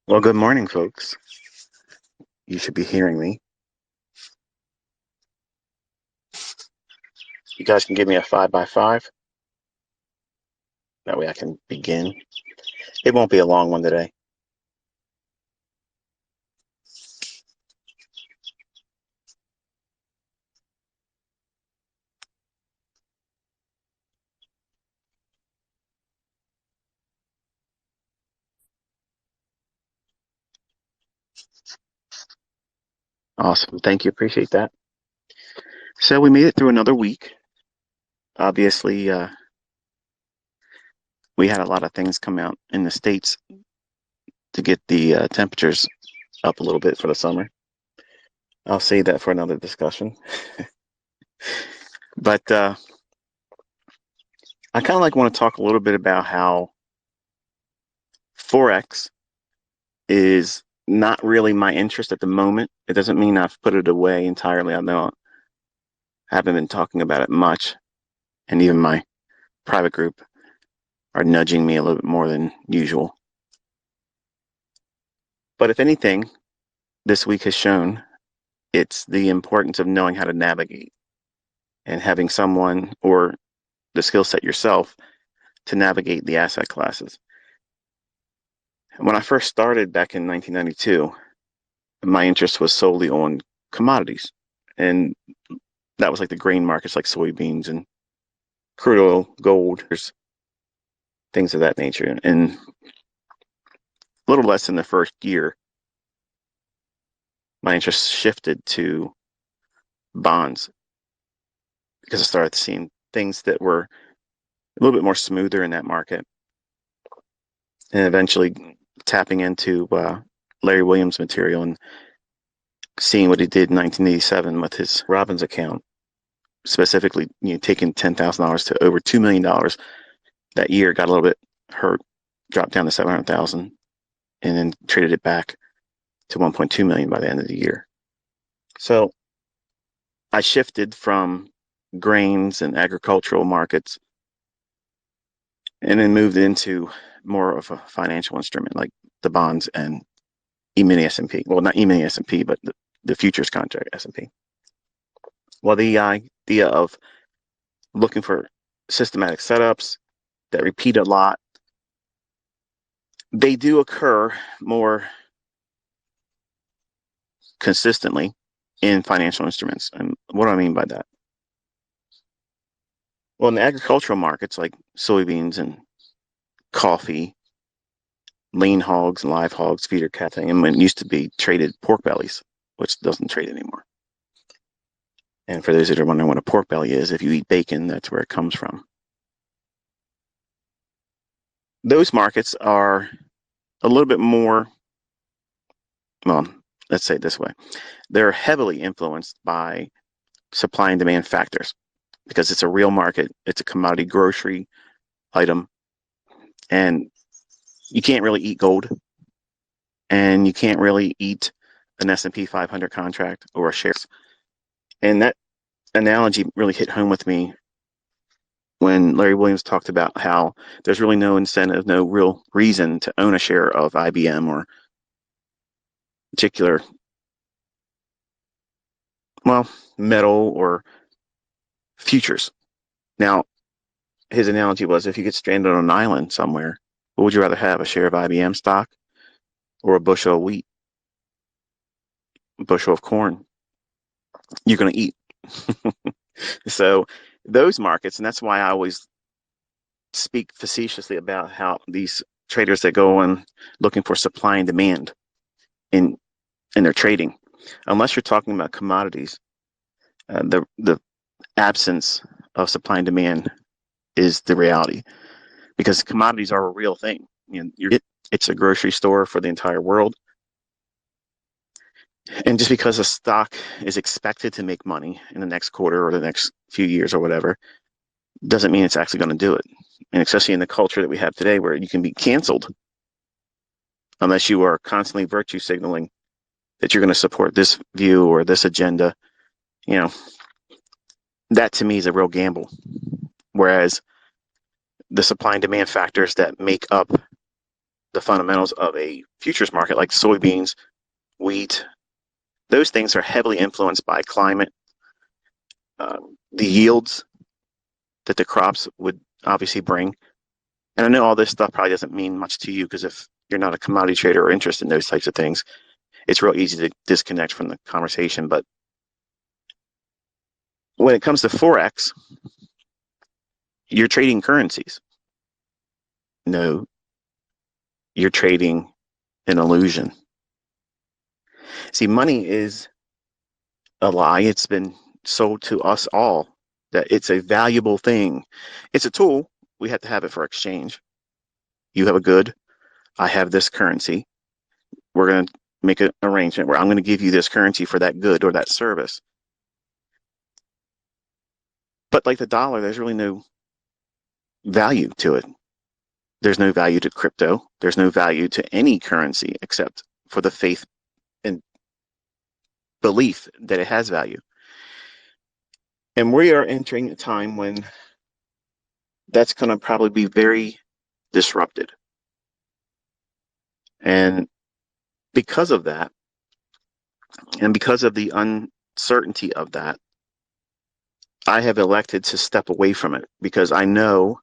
Well, good morning, folks. You should be hearing me. You guys can give me a 5 by 5. That way I can begin. It won't be a long one today. Awesome. Thank you. Appreciate that. So we made it through another week. Obviously, we had a lot of things come out in the States to get the temperatures up a little bit for the summer. I'll save that for another discussion. But I kind of want to talk a little bit about how Forex is not really my interest at the moment. It doesn't mean I've put it away entirely. I know I haven't been talking about it much, and even my private group are nudging me a little bit more than usual. But if anything, this week has shown it's the importance of knowing how to navigate and having someone or the skill set yourself to navigate the asset classes. When I first started back in 1992, my interest was solely on commodities. And that was like the grain markets like soybeans and crude oil, gold, things of that nature. And a little less than the first year, my interest shifted to bonds because I started seeing things that were a little bit more smoother in that market, and eventually tapping into Larry Williams' material and seeing what he did in 1987 with his Robbins account, specifically, taking $10,000 to over $2 million that year. Got a little bit hurt, dropped down to 700,000, and then traded it back to 1.2 million by the end of the year. So I shifted from grains and agricultural markets and then moved into more of a financial instrument like the bonds and E-mini S&P. Well, not E-mini S&P, but the futures contract S&P. Well, the idea of looking for systematic setups that repeat a lot, they do occur more consistently in financial instruments. And what do I mean by that? Well, in the agricultural markets like soybeans and coffee, lean hogs and live hogs, feeder cattle, and it used to be traded pork bellies, which doesn't trade anymore. And for those that are wondering what a pork belly is, if you eat bacon, that's where it comes from. Those markets are a little bit more, well, let's say it this way. They're heavily influenced by supply and demand factors because it's a real market. It's a commodity grocery item. And you can't really eat gold. And you can't really eat an S&P 500 contract or a shares. And that analogy really hit home with me when Larry Williams talked about how there's really no incentive, no real reason to own a share of IBM or particular, well, metal or futures. Now, his analogy was if you get stranded on an island somewhere, what would you rather have, a share of IBM stock or a bushel of wheat, a bushel of corn? You're going to eat. So those markets, and that's why I always speak facetiously about how these traders that go on looking for supply and demand in their trading, unless you're talking about commodities, the absence of supply and demand is the reality, because commodities are a real thing. It's a grocery store for the entire world. And just because a stock is expected to make money in the next quarter or the next few years or whatever, doesn't mean it's actually going to do it. And especially in the culture that we have today where you can be canceled unless you are constantly virtue signaling that you're going to support this view or this agenda, that to me is a real gamble. Whereas the supply and demand factors that make up the fundamentals of a futures market like soybeans, wheat. Those things are heavily influenced by climate, the yields that the crops would obviously bring. And I know all this stuff probably doesn't mean much to you because if you're not a commodity trader or interested in those types of things, it's real easy to disconnect from the conversation. But when it comes to Forex, you're trading currencies. No, you're trading an illusion. See, money is a lie. It's been sold to us all that it's a valuable thing. It's a tool. We have to have it for exchange. You have a good, I have this currency. We're going to make an arrangement where I'm going to give you this currency for that good or that service. But like the dollar, there's really no value to it. There's no value to crypto. There's no value to any currency except for the faith and belief that it has value. And we are entering a time when that's going to probably be very disrupted. And because of that, and because of the uncertainty of that, I have elected to step away from it because I know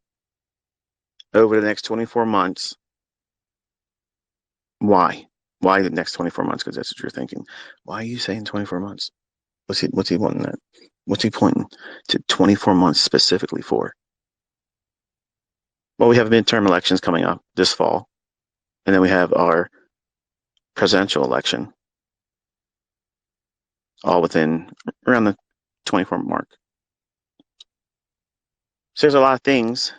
over the next 24 months, why? Why the next 24 months? Because that's what you're thinking. Why are you saying 24 months? What's he wanting that? What's he pointing to 24 months specifically for? Well, we have midterm elections coming up this fall, and then we have our presidential election, all within around the 24 mark. So there's a lot of things.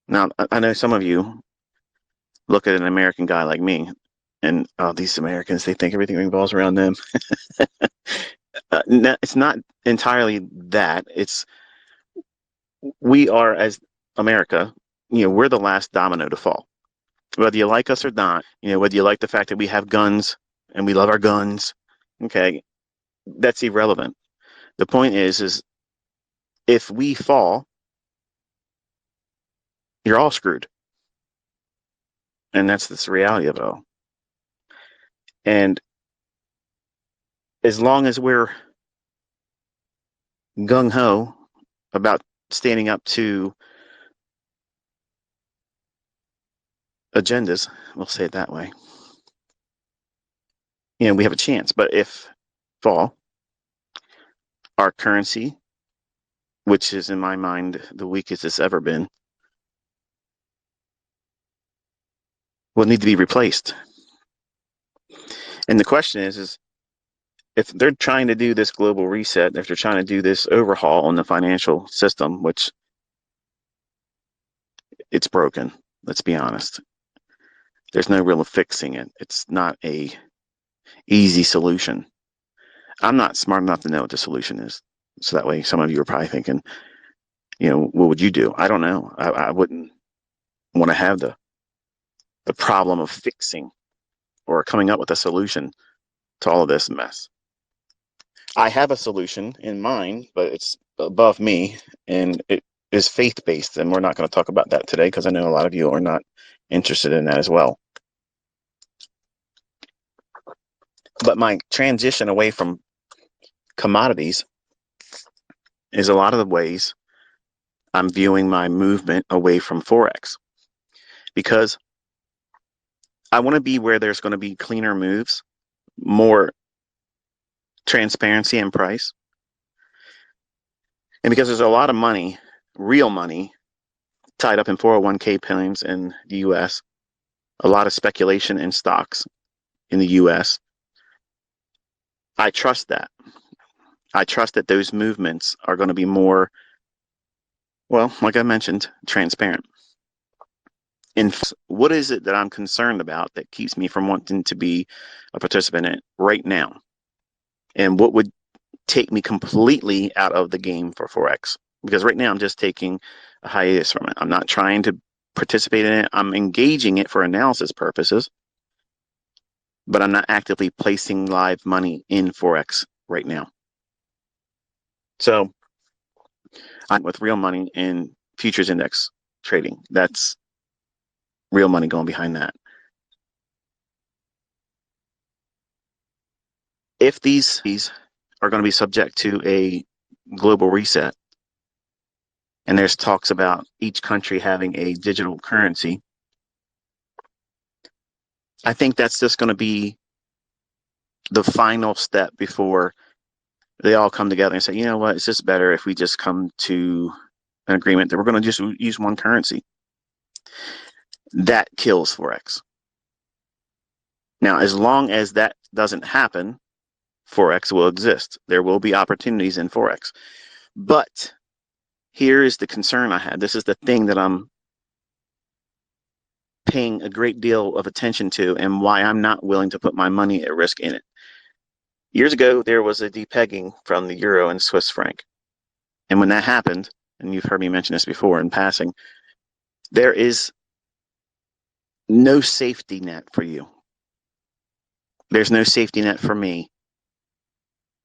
Now, I know some of you look at an American guy like me, and these Americans, they think everything revolves around them. It's not entirely that. It's we are, as America, we're the last domino to fall. Whether you like us or not, whether you like the fact that we have guns and we love our guns, okay, that's irrelevant. The point is if we fall, you're all screwed. And that's the reality of it all. And as long as we're gung-ho about standing up to agendas, we'll say it that way, we have a chance. But if fall, our currency, which is in my mind the weakest it's ever been, will need to be replaced. And the question is if they're trying to do this global reset, if they're trying to do this overhaul on the financial system, which it's broken, let's be honest. There's no real fixing it. It's not a easy solution. I'm not smart enough to know what the solution is. So that way some of you are probably thinking, what would you do? I don't know. I wouldn't want to have the problem of fixing or coming up with a solution to all of this mess. I have a solution in mind, but it's above me, and it is faith-based, and we're not going to talk about that today because I know a lot of you are not interested in that as well. But my transition away from commodities is a lot of the ways I'm viewing my movement away from Forex, because I want to be where there's going to be cleaner moves, more transparency in price. And because there's a lot of money, real money, tied up in 401k plans in the US, a lot of speculation in stocks in the US, I trust that. I trust that those movements are going to be more, well, like I mentioned, transparent. And what is it that I'm concerned about that keeps me from wanting to be a participant in it right now? And what would take me completely out of the game for Forex? Because right now I'm just taking a hiatus from it. I'm not trying to participate in it. I'm engaging it for analysis purposes, but I'm not actively placing live money in Forex right now. So I'm with real money in futures index trading. That's real money going behind that. If these are going to be subject to a global reset, and there's talks about each country having a digital currency, I think that's just going to be the final step before they all come together and say, you know what, it's just better if we just come to an agreement that we're going to just use one currency. That kills Forex. Now, as long as that doesn't happen, Forex will exist. There will be opportunities in Forex. But here is the concern I had. This is the thing that I'm paying a great deal of attention to and why I'm not willing to put my money at risk in it. Years ago, there was a depegging from the euro and Swiss franc. And when that happened, and you've heard me mention this before in passing, there is no safety net for you. There's no safety net for me.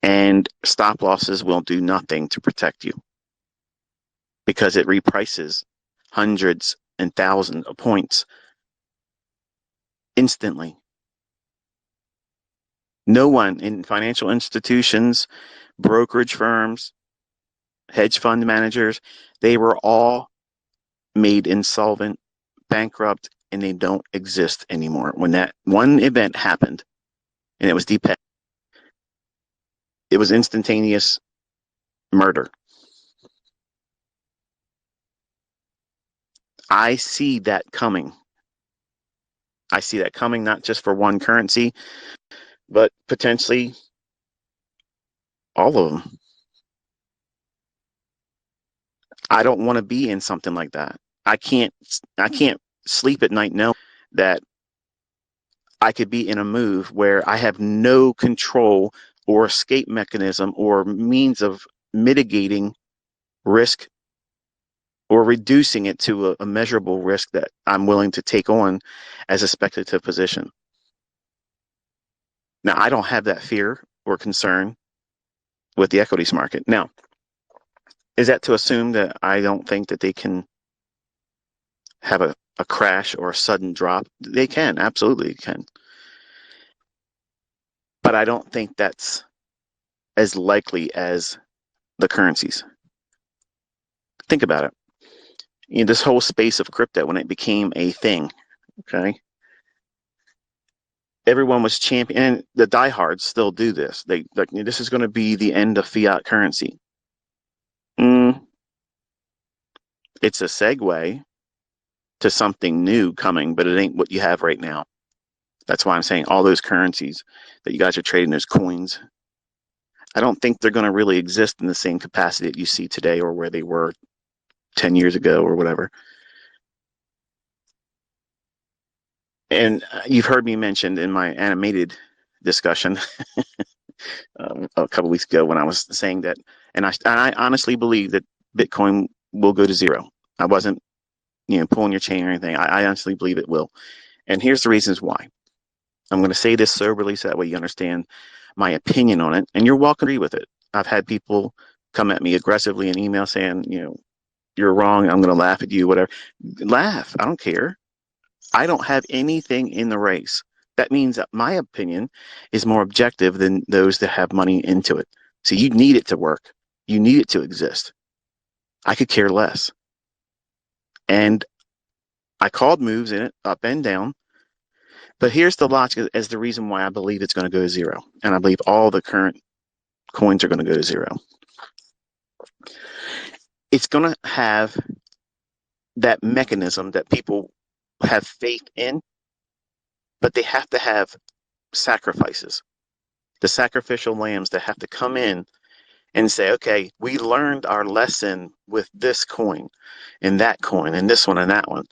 And stop losses will do nothing to protect you because it reprices hundreds and thousands of points instantly. No one in financial institutions, brokerage firms, hedge fund managers, they were all made insolvent, bankrupt, and they don't exist anymore. When that one event happened, and it was depegged, it was instantaneous murder. I see that coming. I see that coming not just for one currency, but potentially all of them. I don't want to be in something like that. I can't sleep at night knowing that I could be in a move where I have no control or escape mechanism or means of mitigating risk or reducing it to a measurable risk that I'm willing to take on as a speculative position. Now, I don't have that fear or concern with the equities market. Now, is that to assume that I don't think that they can have a crash or a sudden drop? They can, absolutely can. But I don't think that's as likely as the currencies. Think about it. You know, this whole space of crypto, when it became a thing, okay, everyone was champion, and the diehards still do this. They like, this is going to be the end of fiat currency. It's a segue to something new coming, but it ain't what you have right now. That's why I'm saying all those currencies that you guys are trading, those coins, I don't think they're going to really exist in the same capacity that you see today or where they were 10 years ago or whatever. And you've heard me mentioned in my animated discussion a couple weeks ago when I was saying that, and I honestly believe that Bitcoin will go to zero. I wasn't, pulling your chain or anything. I honestly believe it will. And here's the reasons why. I'm going to say this soberly so that way you understand my opinion on it, and you're welcome to agree with it. I've had people come at me aggressively in email saying, you're wrong. I'm going to laugh at you, whatever. Laugh. I don't care. I don't have anything in the race. That means that my opinion is more objective than those that have money into it. So you need it to work. You need it to exist. I could care less. And I called moves in it, up and down. But here's the logic as the reason why I believe it's going to go to zero. And I believe all the current coins are going to go to zero. It's going to have that mechanism that people have faith in, but they have to have sacrifices. The sacrificial lambs that have to come in and say, okay, we learned our lesson with this coin and that coin and this one and that one.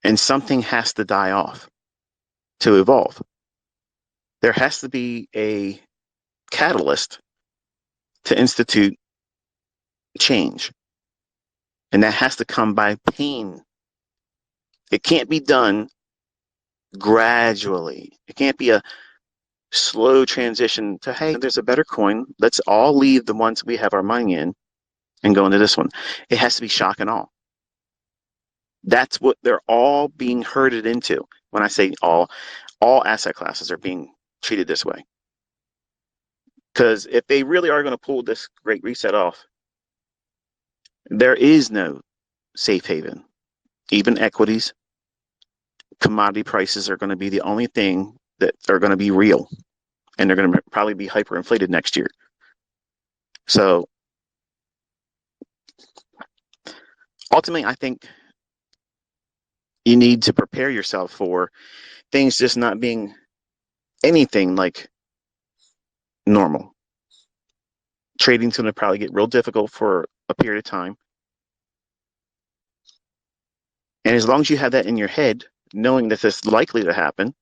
And something has to die off to evolve. There has to be a catalyst to institute change. And that has to come by pain. It can't be done gradually. It can't be a slow transition to, hey, there's a better coin. Let's all leave the ones we have our money in and go into this one. It has to be shock and awe. That's what they're all being herded into. When I say all asset classes are being treated this way. Because if they really are going to pull this great reset off, there is no safe haven. Even equities, commodity prices are going to be the only thing that are going to be real, and they're going to probably be hyperinflated next year. So ultimately, I think you need to prepare yourself for things just not being anything like normal. Trading's going to probably get real difficult for a period of time. And as long as you have that in your head, knowing that this is likely to happen,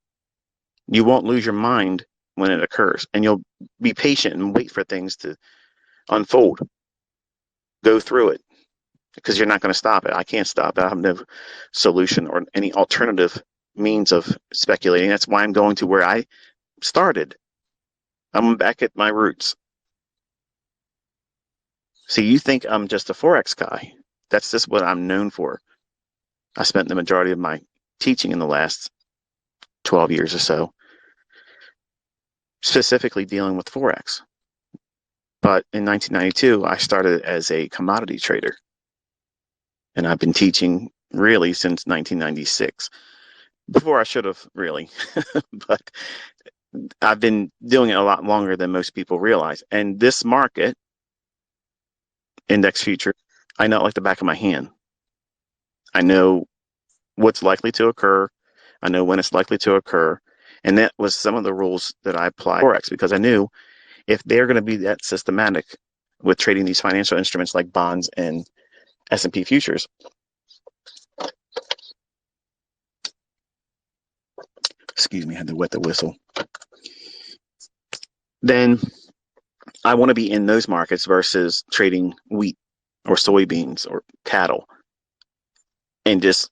you won't lose your mind when it occurs. And you'll be patient and wait for things to unfold. Go through it because you're not going to stop it. I can't stop it. I have no solution or any alternative means of speculating. That's why I'm going to where I started. I'm back at my roots. See, you think I'm just a Forex guy. That's just what I'm known for. I spent the majority of my teaching in the last 12 years or so specifically dealing with Forex. But in 1992, I started as a commodity trader. And I've been teaching really since 1996. Before I should have really, but I've been doing it a lot longer than most people realize. And this market, index future, I know it like the back of my hand. I know what's likely to occur. I know when it's likely to occur. And that was some of the rules that I applied to Forex because I knew if they're going to be that systematic with trading these financial instruments like bonds and S&P futures, excuse me, I had to wet the whistle, then I want to be in those markets versus trading wheat or soybeans or cattle and just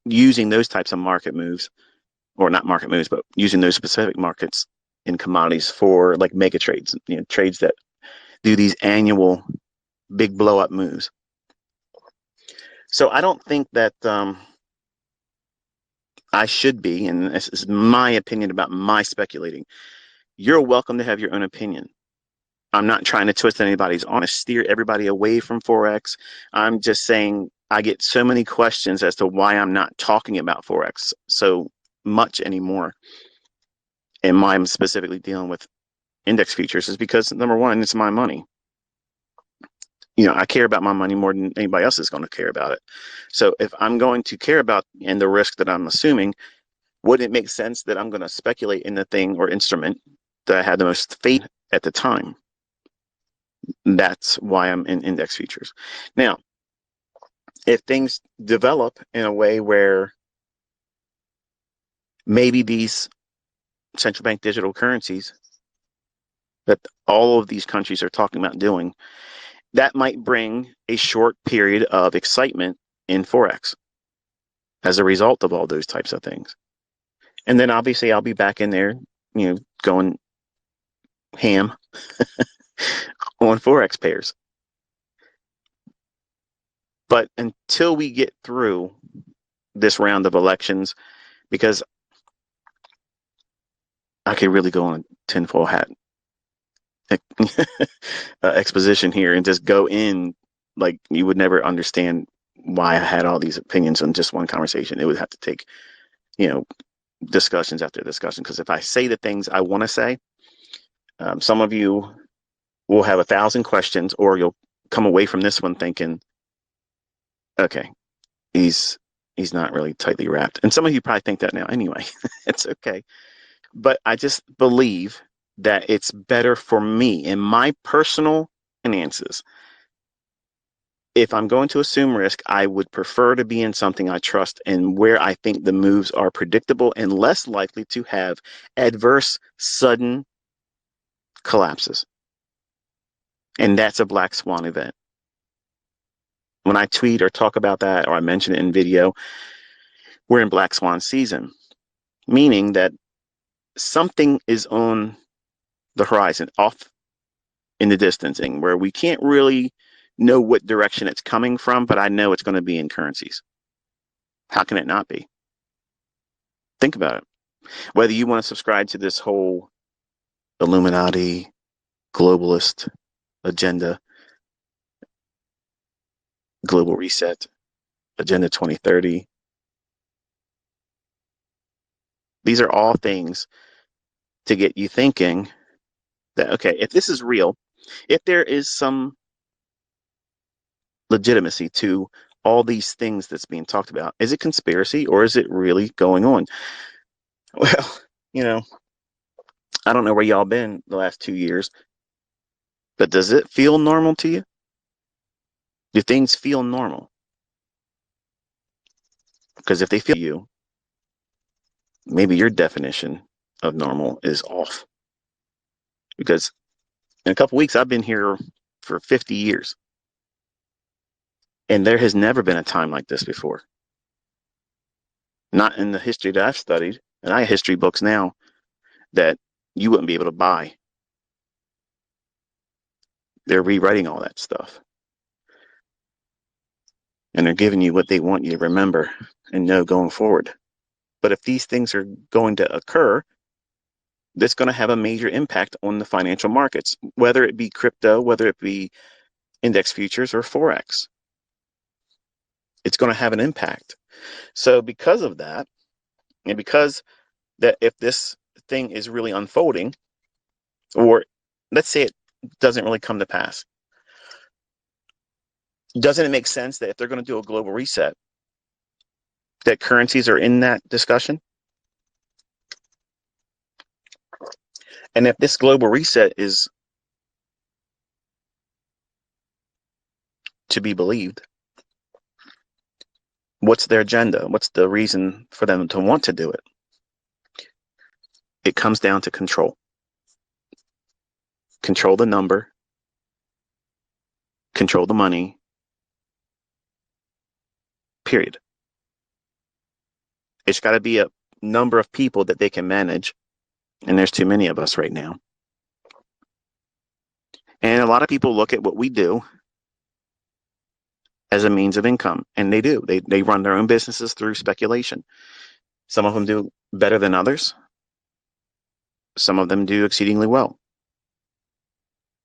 using those types of market moves, or not market moves, but using those specific markets in commodities for like mega trades, trades that do these annual big blow up moves. So I don't think that I should be, and this is my opinion about my speculating. You're welcome to have your own opinion. I'm not trying to twist anybody's arm, steer everybody away from Forex. I'm just saying I get so many questions as to why I'm not talking about Forex so much anymore. And why I'm specifically dealing with index futures is because, number one, it's my money. I care about my money more than anybody else is going to care about it. So if I'm going to care about and the risk that I'm assuming, wouldn't it make sense that I'm going to speculate in the thing or instrument that I had the most faith at the time? That's why I'm in index futures. Now, if things develop in a way where maybe these central bank digital currencies that all of these countries are talking about doing, that might bring a short period of excitement in Forex as a result of all those types of things. And then obviously I'll be back in there, going ham on Forex pairs. But until we get through this round of elections, because I could really go on a tinfoil hat exposition here and just go in like you would never understand why I had all these opinions on just one conversation. It would have to take, discussions after discussion. Because if I say the things I want to say, some of you will have 1,000 questions, or you'll come away from this one thinking, okay, he's not really tightly wrapped. And some of you probably think that now anyway. It's okay. But I just believe that it's better for me in my personal finances. If I'm going to assume risk, I would prefer to be in something I trust and where I think the moves are predictable and less likely to have adverse, sudden collapses. And that's a black swan event. When I tweet or talk about that, or I mention it in video, we're in black swan season, meaning that something is on the horizon, off in the distancing, where we can't really know what direction it's coming from, but I know it's going to be in currencies. How can it not be? Think about it. Whether you want to subscribe to this whole Illuminati globalist agenda, global reset, agenda 2030, these are all things to get you thinking that, okay, if this is real, if there is some legitimacy to all these things that's being talked about, is it conspiracy or is it really going on? Well, you know, I don't know where y'all been the last 2 years, but does it feel normal to you? Do things feel normal? Because if they feel you, maybe your definition of normal is off. Because in a couple weeks, I've been here for 50 years, and there has never been a time like this before. Not in the history that I've studied, and I have history books now that you wouldn't be able to buy. They're rewriting all that stuff. And they're giving you what they want you to remember and know going forward. But if these things are going to occur, that's going to have a major impact on the financial markets, whether it be crypto, whether it be index futures or Forex. It's going to have an impact. So because of that, and because that if this thing is really unfolding, or let's say it doesn't really come to pass, doesn't it make sense that if they're going to do a global reset, that currencies are in that discussion? And if this global reset is to be believed, what's their agenda? What's the reason for them to want to do it? It comes down to control. Control the number, control the money, period. It's got to be a number of people that they can manage, and there's too many of us right now. And a lot of people look at what we do as a means of income, and they do. They run their own businesses through speculation. Some of them do better than others. Some of them do exceedingly well.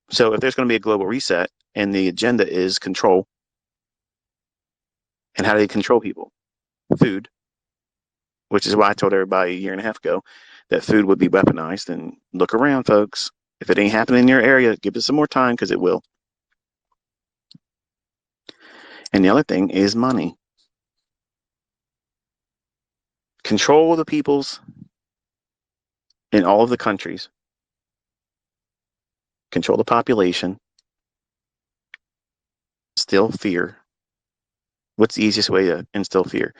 So if there's going to be a global reset and the agenda is control, and how do they control people? Food, which is why I told everybody a year and a half ago that food would be weaponized. And look around, folks. If it ain't happening in your area, give it some more time because it will. And the other thing is money. Control the peoples in all of the countries. Control the population. Instill fear. What's the easiest way to instill fear?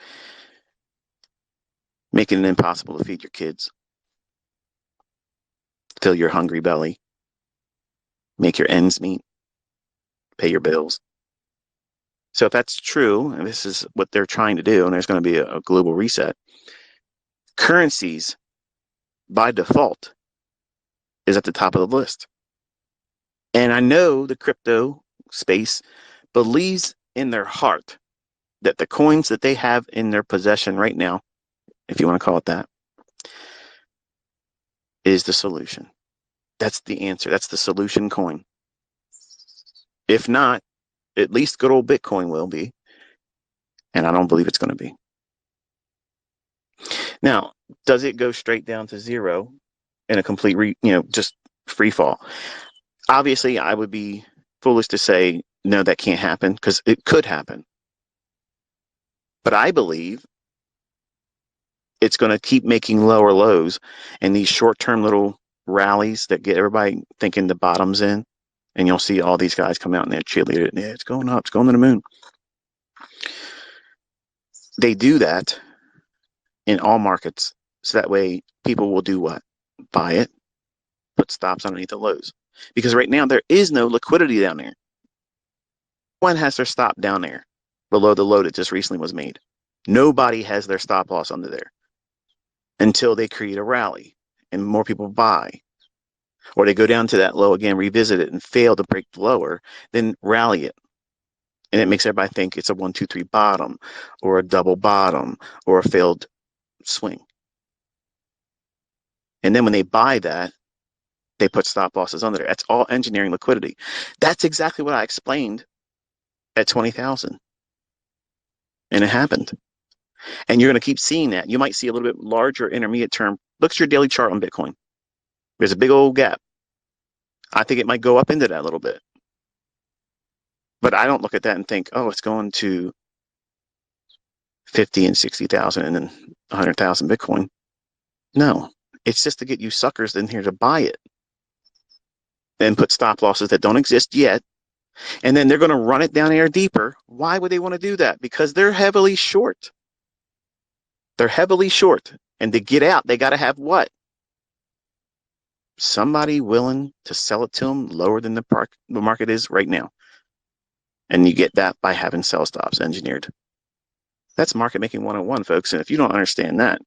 Making it impossible to feed your kids. Fill your hungry belly. Make your ends meet. Pay your bills. So if that's true, and this is what they're trying to do, and there's going to be a global reset, currencies by default is at the top of the list. And I know the crypto space believes in their heart that the coins that they have in their possession right now, if you want to call it that, is the solution. That's the answer. That's the solution coin. If not, at least good old Bitcoin will be. And I don't believe it's going to be. Now, does it go straight down to zero in a complete, just free fall? Obviously, I would be foolish to say, no, that can't happen, because it could happen. But I believe it's going to keep making lower lows, and these short-term little rallies that get everybody thinking the bottom's in, and you'll see all these guys come out and they're cheerleading. Yeah, it's going up. It's going to the moon. They do that in all markets, so that way people will do what? Buy it, put stops underneath the lows. Because right now there is no liquidity down there. One has their stop down there below the low that just recently was made. Nobody has their stop loss under there until they create a rally and more people buy. Or they go down to that low again, revisit it, and fail to break the lower, then rally it. And it makes everybody think it's a 1, 2, 3 bottom or a double bottom or a failed swing. And then when they buy that, they put stop losses under there. That's all engineering liquidity. That's exactly what I explained at 20,000. And it happened. And you're going to keep seeing that. You might see a little bit larger intermediate term. Look at your daily chart on Bitcoin. There's a big old gap. I think it might go up into that a little bit. But I don't look at that and think, oh, it's going to 50 and 60,000 and then 100,000 Bitcoin. No, it's just to get you suckers in here to buy it and put stop losses that don't exist yet. And then they're going to run it down air deeper. Why would they want to do that? Because they're heavily short. They're heavily short. And to get out, they got to have what? Somebody willing to sell it to them lower than the market is right now. And you get that by having sell stops engineered. That's market making 101, folks. And if you don't understand that,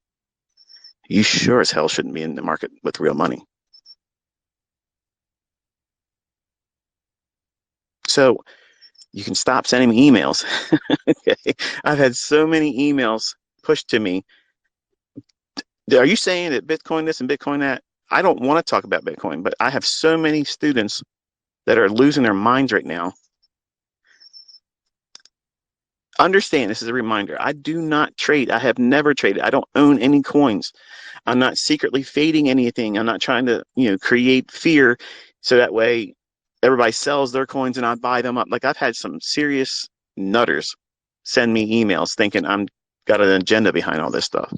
you sure as hell shouldn't be in the market with real money. So you can stop sending me emails. Okay. I've had so many emails pushed to me. Are you saying that Bitcoin this and Bitcoin that? I don't want to talk about Bitcoin, but I have so many students that are losing their minds right now. Understand, this is a reminder. I do not trade. I have never traded. I don't own any coins. I'm not secretly fading anything. I'm not trying to, create fear so that way everybody sells their coins and I buy them up. Like I've had some serious nutters send me emails thinking I'm got an agenda behind all this stuff.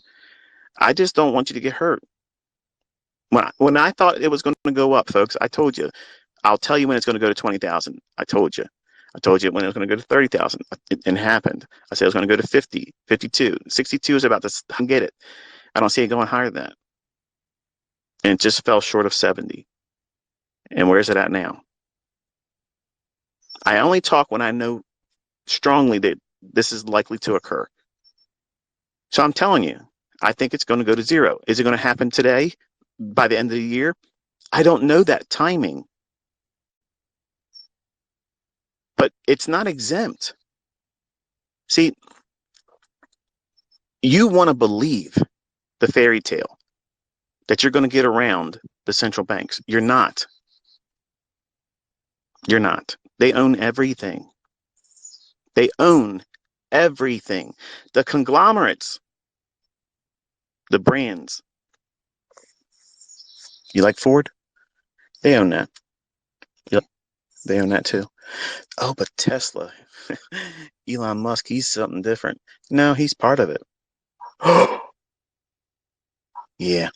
I just don't want you to get hurt. When I thought it was going to go up, folks, I told you, I'll tell you when it's going to go to 20,000. I told you when it was going to go to 30,000. It happened. I said it was going to go to 50, 52. 62 is about to get it. I don't see it going higher than that. And it just fell short of 70. And where is it at now? I only talk when I know strongly that this is likely to occur. So I'm telling you, I think it's going to go to zero. Is it going to happen today by the end of the year? I don't know that timing. But it's not exempt. See, you want to believe the fairy tale that you're going to get around the central banks. You're not. You're not. They own everything. They own everything. The conglomerates, the brands. You like Ford? They own that. Yep. They own that too. Oh, but Tesla, Elon Musk, he's something different. No, he's part of it. Yeah.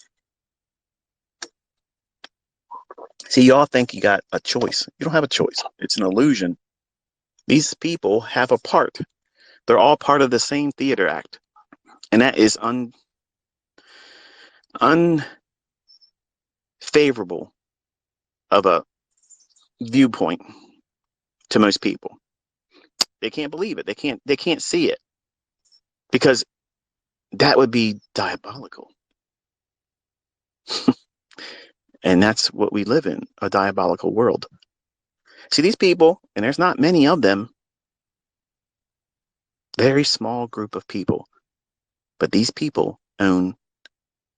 See, y'all think you got a choice. You don't have a choice. It's an illusion. These people have a part. They're all part of the same theater act. And that is unfavorable of a viewpoint to most people. They can't believe it. They can't see it. Because that would be diabolical. And that's what we live in, a diabolical world. See, these people, and there's not many of them, very small group of people, but these people own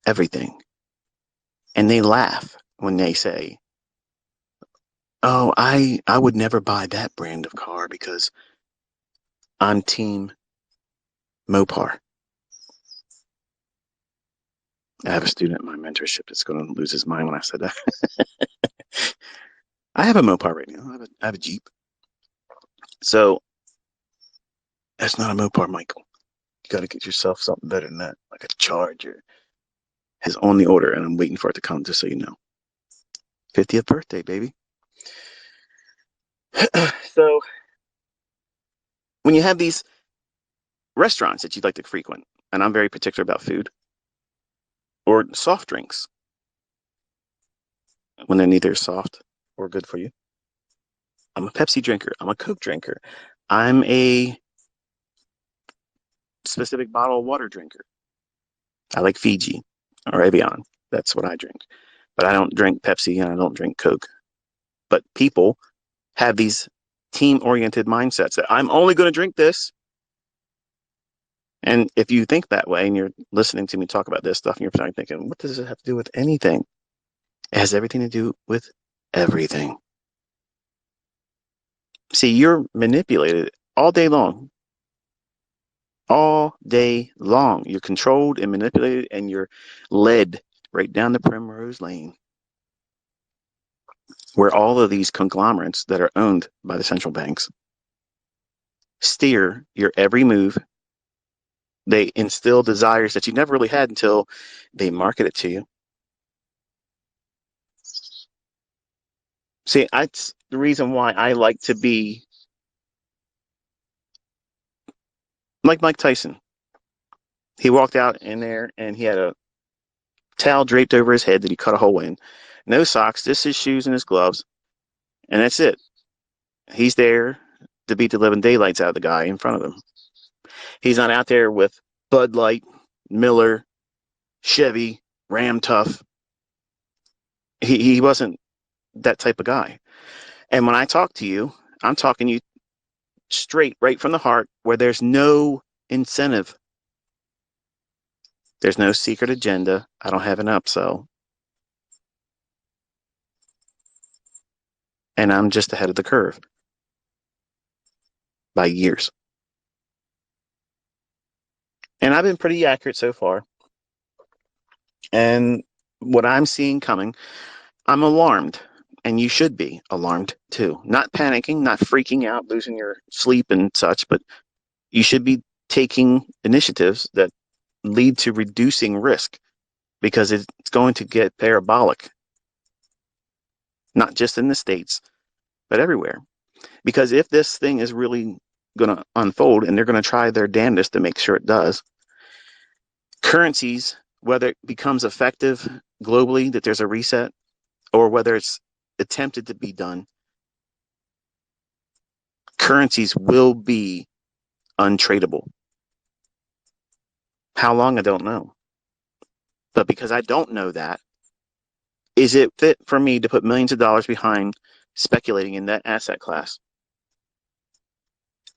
everything. And they laugh when they say, oh, I would never buy that brand of car because I'm team Mopar. I have a student in my mentorship that's going to lose his mind when I said that. I have a Mopar right now. I have a Jeep. So that's not a Mopar, Michael. You got to get yourself something better than that, like a Charger. Has on the order, and I'm waiting for it to come, just so you know. 50th birthday, baby. So when you have these restaurants that you'd like to frequent, and I'm very particular about food, or soft drinks, when they're neither soft or good for you. I'm a Pepsi drinker. I'm a Coke drinker. I'm a specific bottle of water drinker. I like Fiji or Evian. That's what I drink. But I don't drink Pepsi and I don't drink Coke. But people have these team-oriented mindsets that I'm only going to drink this. And if you think that way and you're listening to me talk about this stuff and you're probably thinking, what does it have to do with anything? It has everything to do with everything. See, you're manipulated all day long. All day long. You're controlled and manipulated, and you're led right down the primrose lane where all of these conglomerates that are owned by the central banks steer your every move. They instill desires that you never really had until they market it to you. See, that's the reason why I like to be like Mike Tyson. He walked out in there and he had a towel draped over his head that he cut a hole in. No socks, just his shoes and his gloves. And that's it. He's there to beat the living daylights out of the guy in front of him. He's not out there with Bud Light, Miller, Chevy, Ram Tough. He wasn't that type of guy. And when I talk to you, I'm talking to you straight, right from the heart, where there's no incentive. There's no secret agenda. I don't have an upsell. And I'm just ahead of the curve by years. And I've been pretty accurate so far. And what I'm seeing coming, I'm alarmed. And you should be alarmed too. Not panicking, not freaking out, losing your sleep and such, but you should be taking initiatives that lead to reducing risk, because it's going to get parabolic, not just in the States, but everywhere. Because if this thing is really going to unfold, and they're going to try their damnedest to make sure it does, currencies, whether it becomes effective globally, that there's a reset, or whether it's attempted to be done, currencies will be untradeable. How long, I don't know. But because I don't know that, is it fit for me to put millions of dollars behind speculating in that asset class?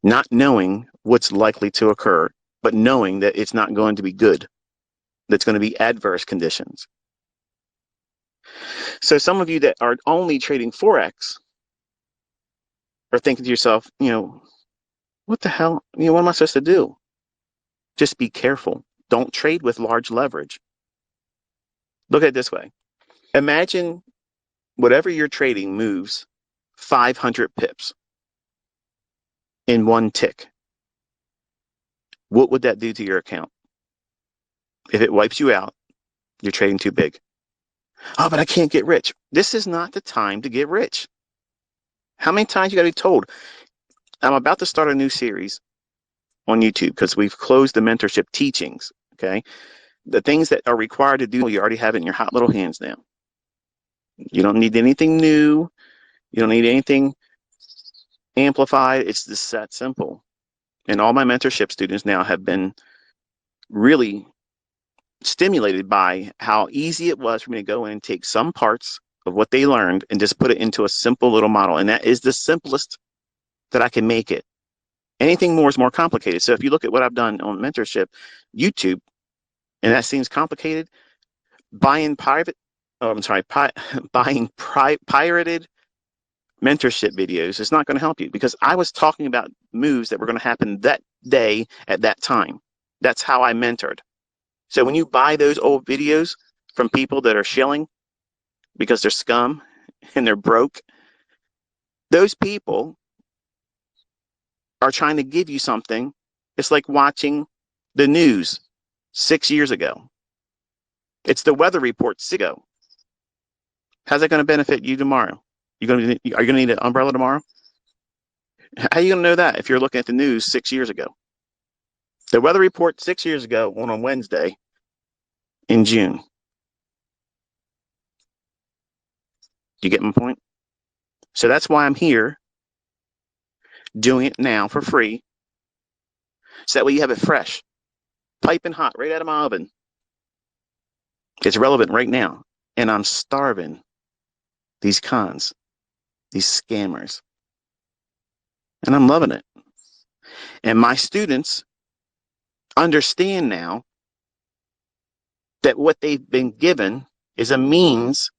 Not knowing what's likely to occur, but knowing that it's not going to be good, that's going to be adverse conditions. So some of you that are only trading Forex are thinking to yourself, what the hell? What am I supposed to do? Just be careful. Don't trade with large leverage. Look at it this way. Imagine whatever you're trading moves 500 pips in one tick. What would that do to your account? If it wipes you out, you're trading too big. Oh, but I can't get rich. This is not the time to get rich. How many times you got to be told? I'm about to start a new series on YouTube because we've closed the mentorship teachings. Okay. The things that are required to do, you already have it in your hot little hands now. You don't need anything new. You don't need anything amplified. It's just that simple. And all my mentorship students now have been really stimulated by how easy it was for me to go in and take some parts of what they learned and just put it into a simple little model. And that is the simplest that I can make it. Anything more is more complicated. So if you look at what I've done on mentorship, YouTube, and that seems complicated, buying pirated mentorship videos is not going to help you, because I was talking about moves that were going to happen that day at that time. That's how I mentored. So when you buy those old videos from people that are shilling because they're scum and they're broke, those people are trying to give you something. It's like watching the news 6 years ago. It's the weather report 6 years ago. How's that going to benefit you tomorrow? Are you going to need an umbrella tomorrow? How are you going to know that if you're looking at the news 6 years ago? The weather report 6 years ago on a Wednesday in June. You get my point? So that's why I'm here doing it now for free. So that way you have it fresh, piping hot, right out of my oven. It's relevant right now. And I'm starving these cons, these scammers. and I'm loving it. And my students understand now that what they've been given is a means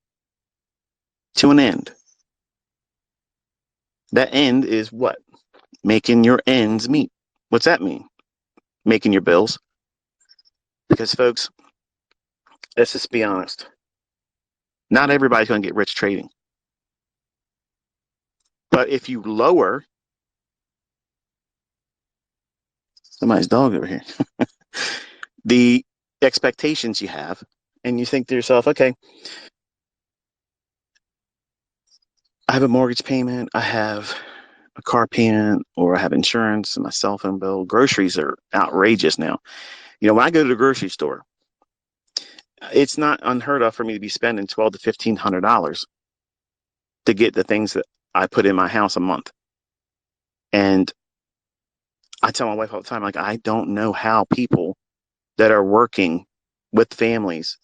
to an end. That end is what? Making your ends meet. What's that mean? Making your bills. Because, folks, let's just be honest. Not everybody's going to get rich trading. But if you lower somebody's dog over here, the expectations you have, and you think to yourself, okay, I have a mortgage payment, I have a car payment, or I have insurance, my cell phone bill. Groceries are outrageous now. You know, when I go to the grocery store, it's not unheard of for me to be spending $1,200 to $1,500 to get the things that I put in my house a month. And I tell my wife all the time, like, I don't know how people that are working with families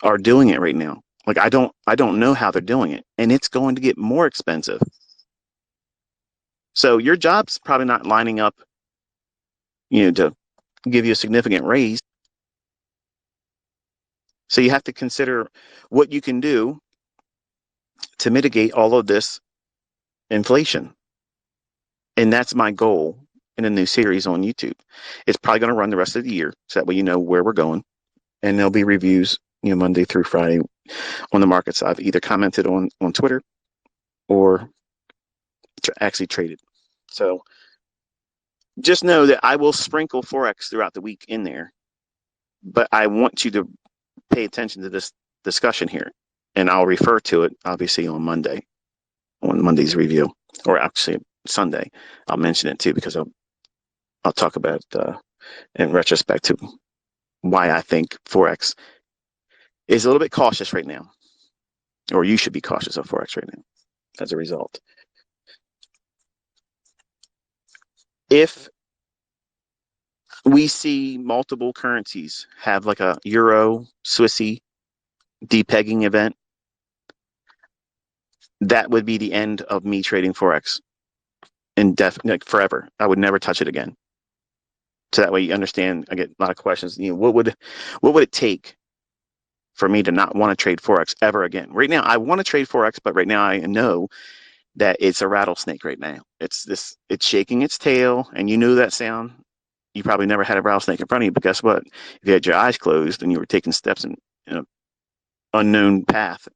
are doing it right now. Like, I don't know how they're doing it, and it's going to get more expensive. So your job's probably not lining up, to give you a significant raise. So you have to consider what you can do to mitigate all of this inflation. And that's my goal in a new series on YouTube. It's probably going to run the rest of the year, so that way you know where we're going. And there'll be reviews, Monday through Friday on the markets I've either commented on Twitter or actually traded. So just know that I will sprinkle Forex throughout the week in there, but I want you to pay attention to this discussion here, and I'll refer to it obviously on Monday's review, or actually Sunday. I'll mention it too, because I'll talk about in retrospect to why I think Forex is a little bit cautious right now, or you should be cautious of Forex right now as a result. If we see multiple currencies have like a Euro, Swissy depegging event, that would be the end of me trading Forex like forever. I would never touch it again. So that way you understand. I get a lot of questions. What would it take for me to not want to trade Forex ever again? Right now, I want to trade Forex, but right now I know that it's a rattlesnake right now. It's shaking its tail, and you know that sound. You probably never had a rattlesnake in front of you, but guess what? If you had your eyes closed and you were taking steps in an unknown path,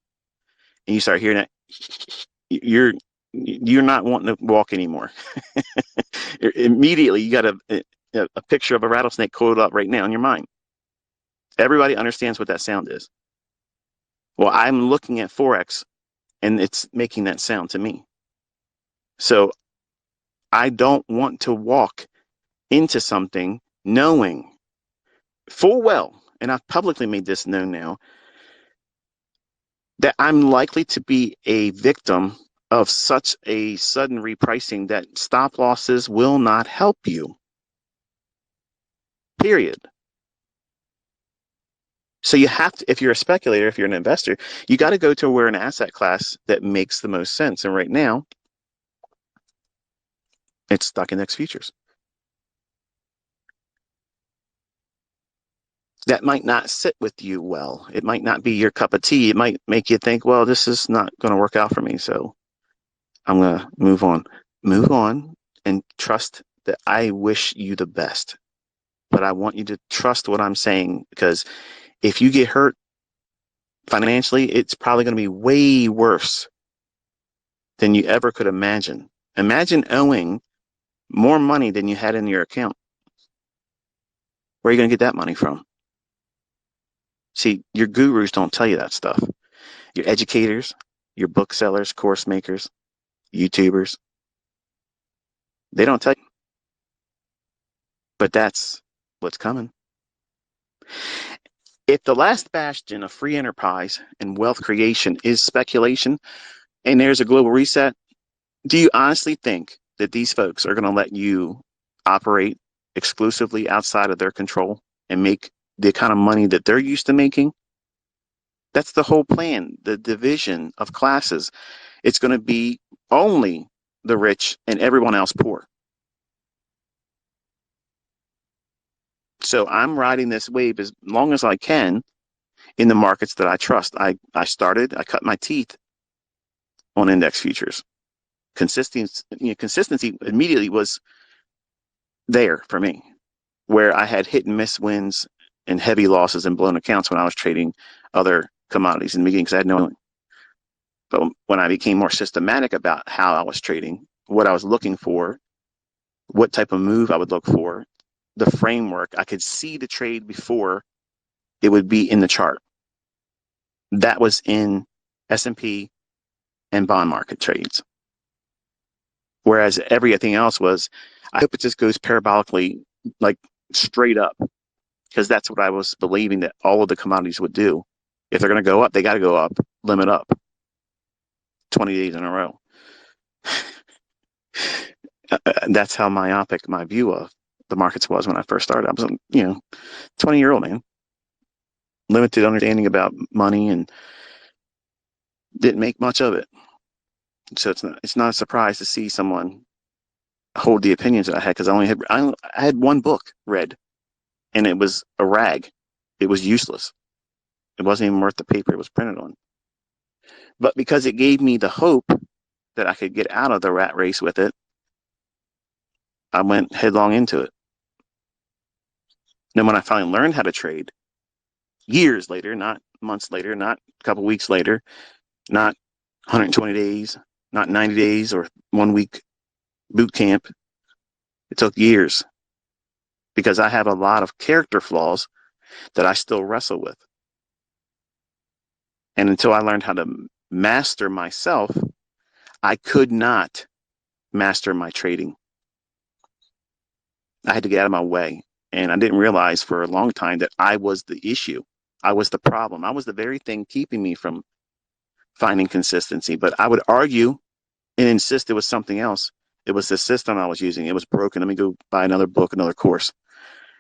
and you start hearing that, you're not wanting to walk anymore. Immediately, you got a picture of a rattlesnake coiled up right now in your mind. Everybody understands what that sound is. Well, I'm looking at Forex, and it's making that sound to me. So I don't want to walk into something knowing full well, and I've publicly made this known now, that I'm likely to be a victim of such a sudden repricing that stop losses will not help you. Period. So you have to, if you're a speculator, if you're an investor, you got to go to where an asset class that makes the most sense. And right now, it's stock index futures. That might not sit with you well. It might not be your cup of tea. It might make you think, well, this is not going to work out for me. So I'm going to move on. Move on and trust that I wish you the best. But I want you to trust what I'm saying, because if you get hurt financially, it's probably going to be way worse than you ever could imagine. Imagine owing more money than you had in your account. Where are you going to get that money from? See, your gurus don't tell you that stuff. Your educators, your booksellers, course makers, YouTubers, they don't tell you. But that's what's coming. If the last bastion of free enterprise and wealth creation is speculation, and there's a global reset, do you honestly think that these folks are going to let you operate exclusively outside of their control and make the kind of money that they're used to making? That's the whole plan, the division of classes. It's going to be only the rich and everyone else poor. So I'm riding this wave as long as I can in the markets that I trust. I cut my teeth on index futures. Consistency immediately was there for me, where I had hit and miss wins and heavy losses and blown accounts when I was trading other commodities in the beginning because I had no. But when I became more systematic about how I was trading, what I was looking for, what type of move I would look for, the framework, I could see the trade before it would be in the chart. That was in S&P and bond market trades. Whereas everything else was, I hope it just goes parabolically, like straight up, because that's what I was believing that all of the commodities would do. If they're going to go up, they got to go up, limit up 20 days in a row. That's how myopic my view of the markets was when I first started. I was, 20-year-old man, limited understanding about money and didn't make much of it. So it's not a surprise to see someone hold the opinions that I had because I had one book read, and it was a rag. It was useless. It wasn't even worth the paper it was printed on. But because it gave me the hope that I could get out of the rat race with it, I went headlong into it. Then when I finally learned how to trade, years later, not months later, not a couple weeks later, not 120 days, not 90 days or 1 week boot camp. It took years because I have a lot of character flaws that I still wrestle with. And until I learned how to master myself, I could not master my trading. I had to get out of my way. And I didn't realize for a long time that I was the issue. I was the problem. I was the very thing keeping me from finding consistency. But I would argue and insist it was something else. It was the system I was using. It was broken. Let me go buy another book, another course.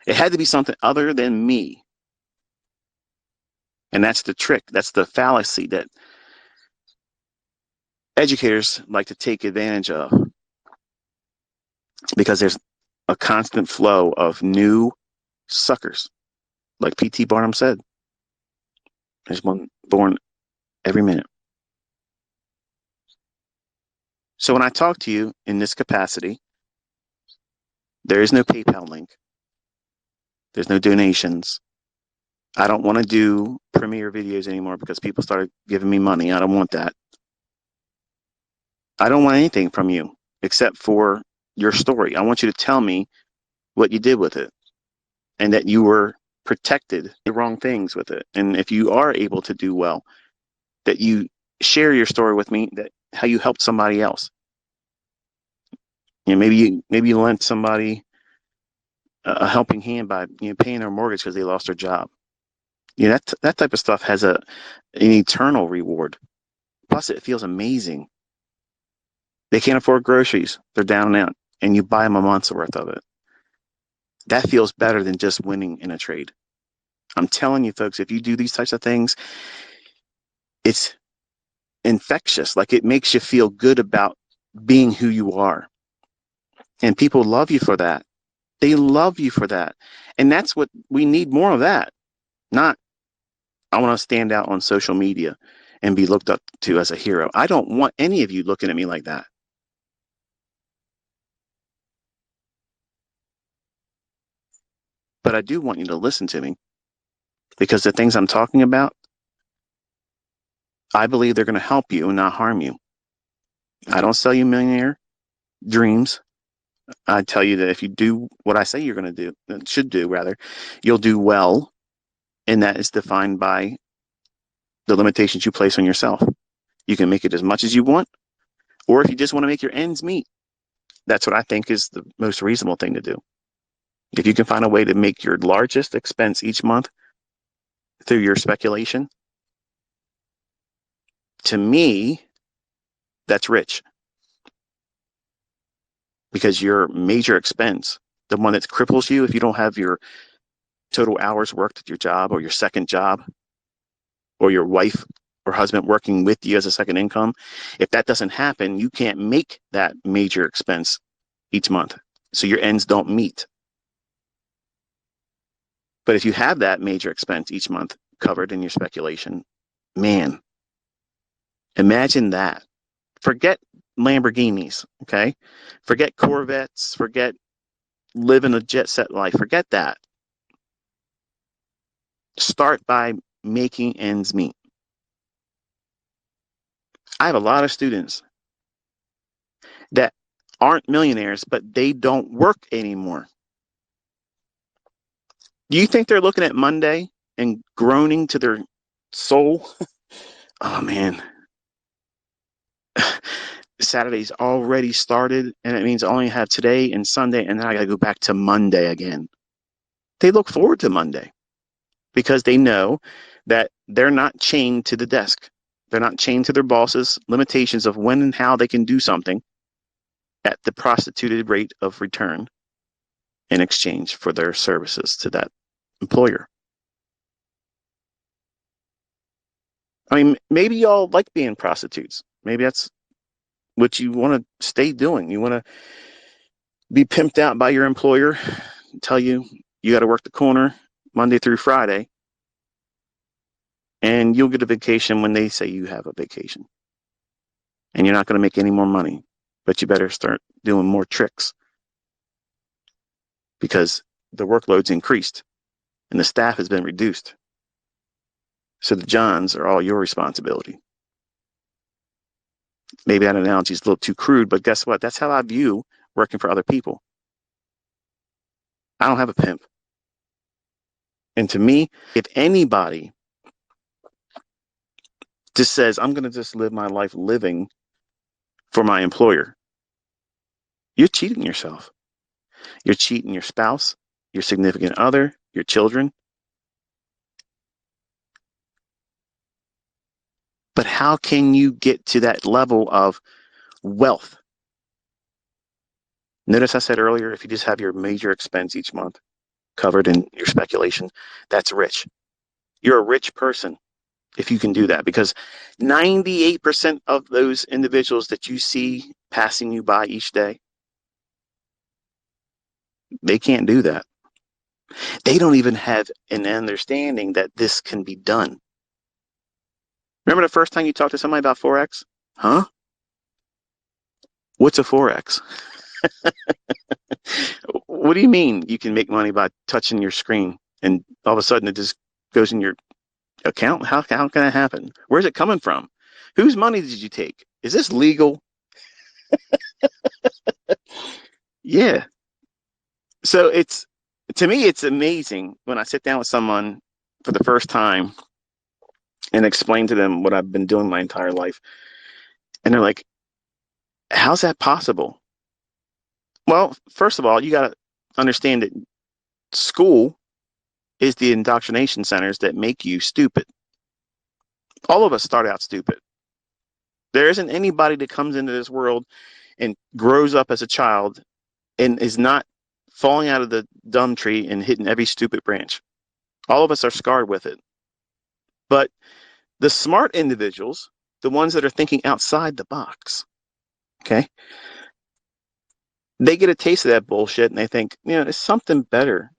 It had to be something other than me. And that's the trick. That's the fallacy that educators like to take advantage of, because there's a constant flow of new suckers. Like P.T. Barnum said, there's one born every minute. So when I talk to you in this capacity, there is no PayPal link. There's no donations. I don't want to do premiere videos anymore because people started giving me money. I don't want that. I don't want anything from you except for your story. I want you to tell me what you did with it and that you were protected the wrong things with it. And if you are able to do well, that you share your story with me, that how you helped somebody else. Maybe you lent somebody a helping hand by paying their mortgage because they lost their job. That type of stuff has an eternal reward. Plus, it feels amazing. They can't afford groceries; they're down and out, and you buy them a month's worth of it. That feels better than just winning in a trade. I'm telling you, folks, if you do these types of things, it's infectious. Like, it makes you feel good about being who you are. And people love you for that. They love you for that. And that's what we need, more of that. Not, I want to stand out on social media and be looked up to as a hero. I don't want any of you looking at me like that. But I do want you to listen to me, because the things I'm talking about, I believe they're going to help you and not harm you. I don't sell you millionaire dreams. I tell you that if you do what I say you're going to do, should do rather, you'll do well. And that is defined by the limitations you place on yourself. You can make it as much as you want, or if you just want to make your ends meet, that's what I think is the most reasonable thing to do. If you can find a way to make your largest expense each month through your speculation, to me, that's rich. Because your major expense, the one that cripples you if you don't have your total hours worked at your job or your second job or your wife or husband working with you as a second income. If that doesn't happen, you can't make that major expense each month. So your ends don't meet. But if you have that major expense each month covered in your speculation, man, imagine that. Forget Lamborghinis, okay? Forget Corvettes, forget living a jet set life. Forget that. Start by making ends meet. I have a lot of students that aren't millionaires, but they don't work anymore. Do you think they're looking at Monday and groaning to their soul? Oh man, Saturday's already started, and it means I only have today and Sunday, and then I got to go back to Monday again. They look forward to Monday because they know that they're not chained to the desk. They're not chained to their boss's limitations of when and how they can do something at the prostituted rate of return in exchange for their services to that employer. I mean, maybe y'all like being prostitutes. Maybe that's what you want to stay doing. You want to be pimped out by your employer, tell you you got to work the corner Monday through Friday, and you'll get a vacation when they say you have a vacation. And you're not going to make any more money, but you better start doing more tricks because the workload's increased and the staff has been reduced. So the Johns are all your responsibility. Maybe that analogy is a little too crude, but guess what? That's how I view working for other people. I don't have a pimp. And to me, if anybody just says, I'm going to just live my life living for my employer, you're cheating yourself. You're cheating your spouse, your significant other, your children. But how can you get to that level of wealth? Notice I said earlier, if you just have your major expense each month covered in your speculation, that's rich. You're a rich person if you can do that, because 98% of those individuals that you see passing you by each day, they can't do that. They don't even have an understanding that this can be done. Remember the first time you talked to somebody about Forex? Huh? What's a Forex? What do you mean you can make money by touching your screen and all of a sudden it just goes in your account? How can that happen? Where's it coming from? Whose money did you take? Is this legal? Yeah. So to me, it's amazing when I sit down with someone for the first time and explain to them what I've been doing my entire life. And they're like, how's that possible? Well, first of all, you got to understand that school is the indoctrination centers that make you stupid. All of us start out stupid. There isn't anybody that comes into this world and grows up as a child and is not falling out of the dumb tree and hitting every stupid branch. All of us are scarred with it. But the smart individuals, the ones that are thinking outside the box, okay, they get a taste of that bullshit and they think, there's something better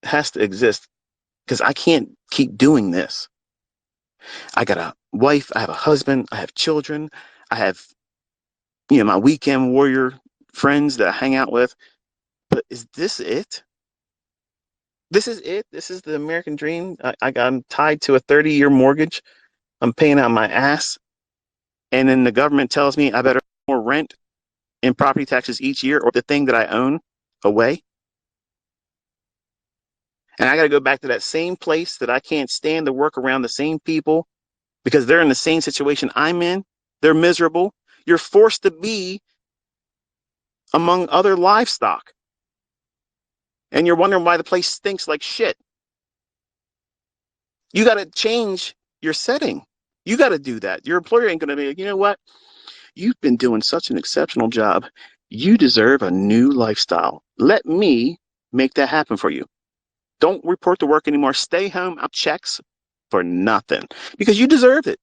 has to exist because I can't keep doing this. I got a wife, I have a husband, I have children, I have, my weekend warrior friends that I hang out with. But is this it? This is it? This is the American dream? I'm tied to a 30-year mortgage. I'm paying out my ass. And then the government tells me I better pay more rent and property taxes each year or the thing that I own away. And I got to go back to that same place that I can't stand to work around the same people because they're in the same situation I'm in. They're miserable. You're forced to be among other livestock. And you're wondering why the place stinks like shit. You got to change your setting. You got to do that. Your employer ain't going to be like, you know what? You've been doing such an exceptional job. You deserve a new lifestyle. Let me make that happen for you. Don't report to work anymore. Stay home. I'll checks for nothing because you deserve it.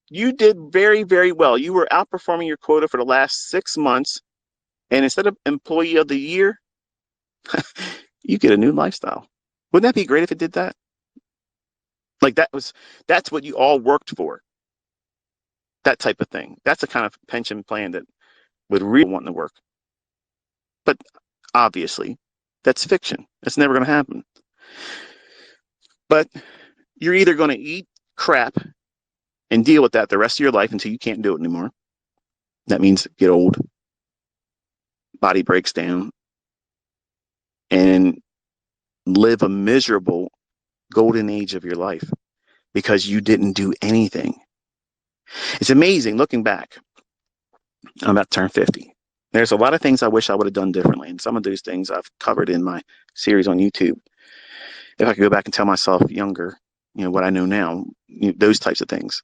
You did very, very well. You were outperforming your quota for the last 6 months. And instead of employee of the year, you get a new lifestyle. Wouldn't that be great if it did that? Like that's what you all worked for. That type of thing. That's the kind of pension plan that would really want to work. But obviously, that's fiction. It's never going to happen. But you're either going to eat crap and deal with that the rest of your life until you can't do it anymore. That means get old, body breaks down, and live a miserable golden age of your life because you didn't do anything. It's amazing looking back. I'm about to turn 50. There's a lot of things I wish I would have done differently. And some of those things I've covered in my series on YouTube. If I could go back and tell myself younger, what I know now, those types of things.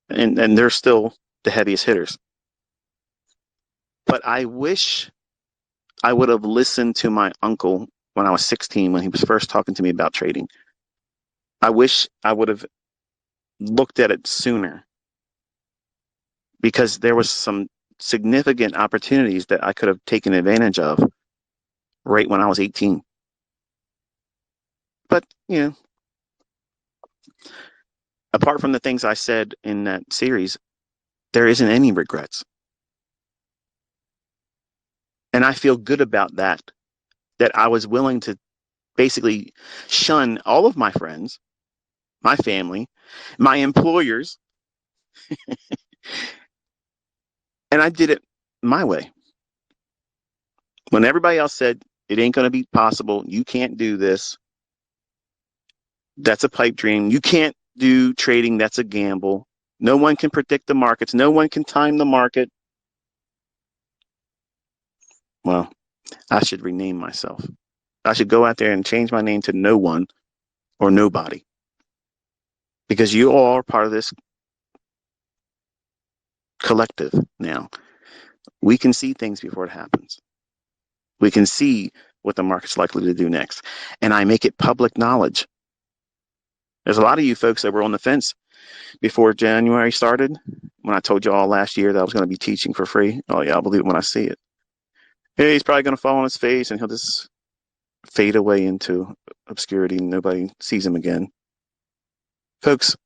And they're still the heaviest hitters. But I wish I would have listened to my uncle when I was 16, when he was first talking to me about trading. I wish I would have looked at it sooner, because there was some significant opportunities that I could have taken advantage of right when I was 18. But, apart from the things I said in that series, there isn't any regrets. And I feel good about that I was willing to basically shun all of my friends, my family, my employers, and I did it my way. When everybody else said, it ain't going to be possible, you can't do this, that's a pipe dream, you can't do trading, that's a gamble, no one can predict the markets, no one can time the market. Well, I should rename myself. I should go out there and change my name to No One or Nobody. Because you all are part of this collective now. We can see things before it happens. We can see what the market's likely to do next. And I make it public knowledge. There's a lot of you folks that were on the fence before January started, when I told you all last year that I was going to be teaching for free. Oh yeah, I'll believe it when I see it. Hey, he's probably going to fall on his face and he'll just fade away into obscurity and nobody sees him again. Folks,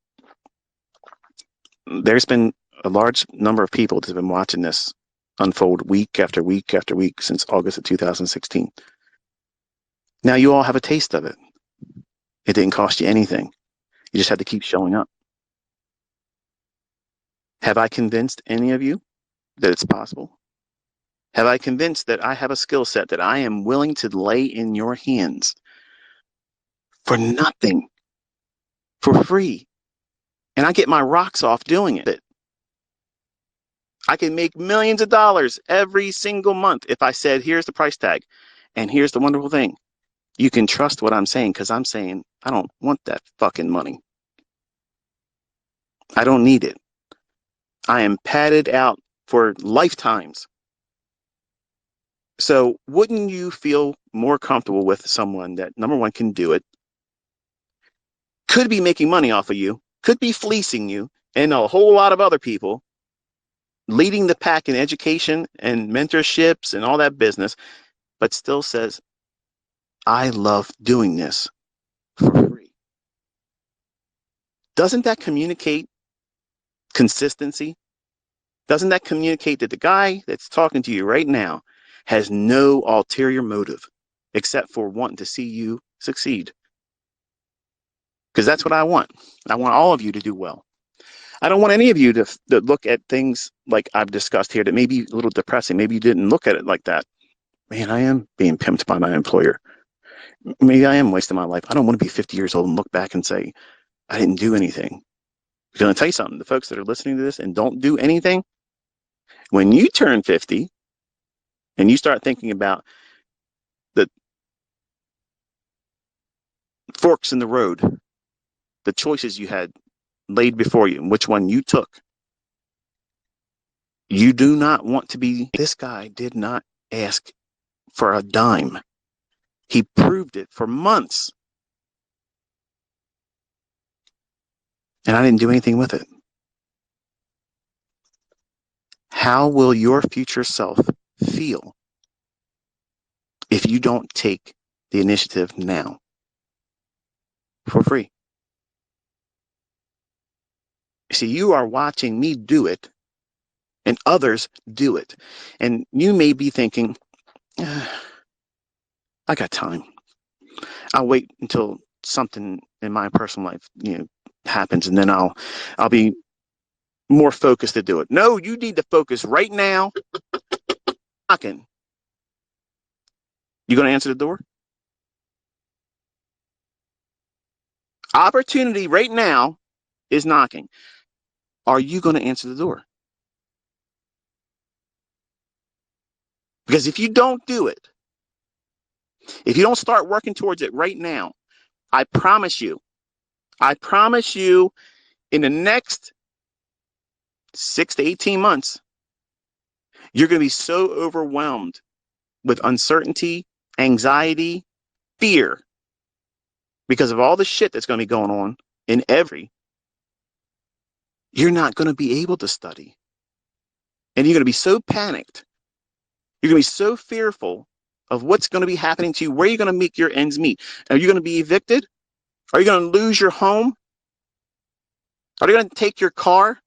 there's been a large number of people that have been watching this unfold week after week after week since August of 2016. Now you all have a taste of it. It didn't cost you anything. You just had to keep showing up. Have I convinced any of you that it's possible? Have I convinced that I have a skill set that I am willing to lay in your hands for nothing, for free? And I get my rocks off doing it. I can make millions of dollars every single month if I said, here's the price tag. And here's the wonderful thing. You can trust what I'm saying, because I'm saying I don't want that fucking money. I don't need it. I am padded out for lifetimes. So wouldn't you feel more comfortable with someone that, number one, can do it, could be making money off of you, could be fleecing you, and a whole lot of other people, leading the pack in education and mentorships and all that business, but still says, I love doing this for free? Doesn't that communicate consistency? Doesn't that communicate that the guy that's talking to you right now has no ulterior motive except for wanting to see you succeed? Because that's what I want. I want all of you to do well. I don't want any of you to look at things like I've discussed here that may be a little depressing. Maybe you didn't look at it like that. Man, I am being pimped by my employer. Maybe I am wasting my life. I don't want to be 50 years old and look back and say, I didn't do anything. I'm going to tell you something. The folks that are listening to this and don't do anything, when you turn 50 and you start thinking about the forks in the road, the choices you had laid before you and which one you took, you do not want to be, this guy did not ask for a dime. He proved it for months. And I didn't do anything with it. How will your future self feel if you don't take the initiative now for free? See, you are watching me do it and others do it. And you may be thinking, I got time. I'll wait until something in my personal life, happens, and then I'll be more focused to do it. No, you need to focus right now. Knocking. You going to answer the door? Opportunity right now is knocking. Are you going to answer the door? Because if you don't do it, if you don't start working towards it right now, I promise you, in the next 6 to 18 months, you're going to be so overwhelmed with uncertainty, anxiety, fear, because of all the shit that's going to be going on you're not going to be able to study. And you're going to be so panicked. You're going to be so fearful of what's going to be happening to you, where you're going to make your ends meet. Are you going to be evicted? Are you going to lose your home? Are they going to take your car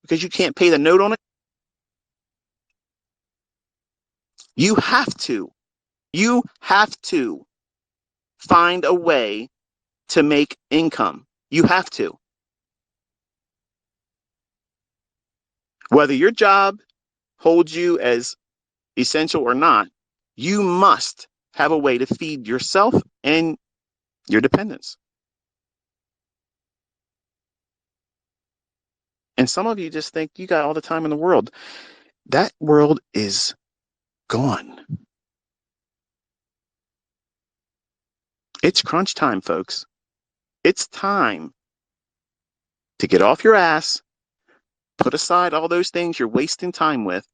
because you can't pay the note on it? You have to find a way to make income. You have to. Whether your job holds you as essential or not, you must have a way to feed yourself and your dependents. And some of you just think you got all the time in the world. That world is gone. It's crunch time, folks. It's time to get off your ass, put aside all those things you're wasting time with,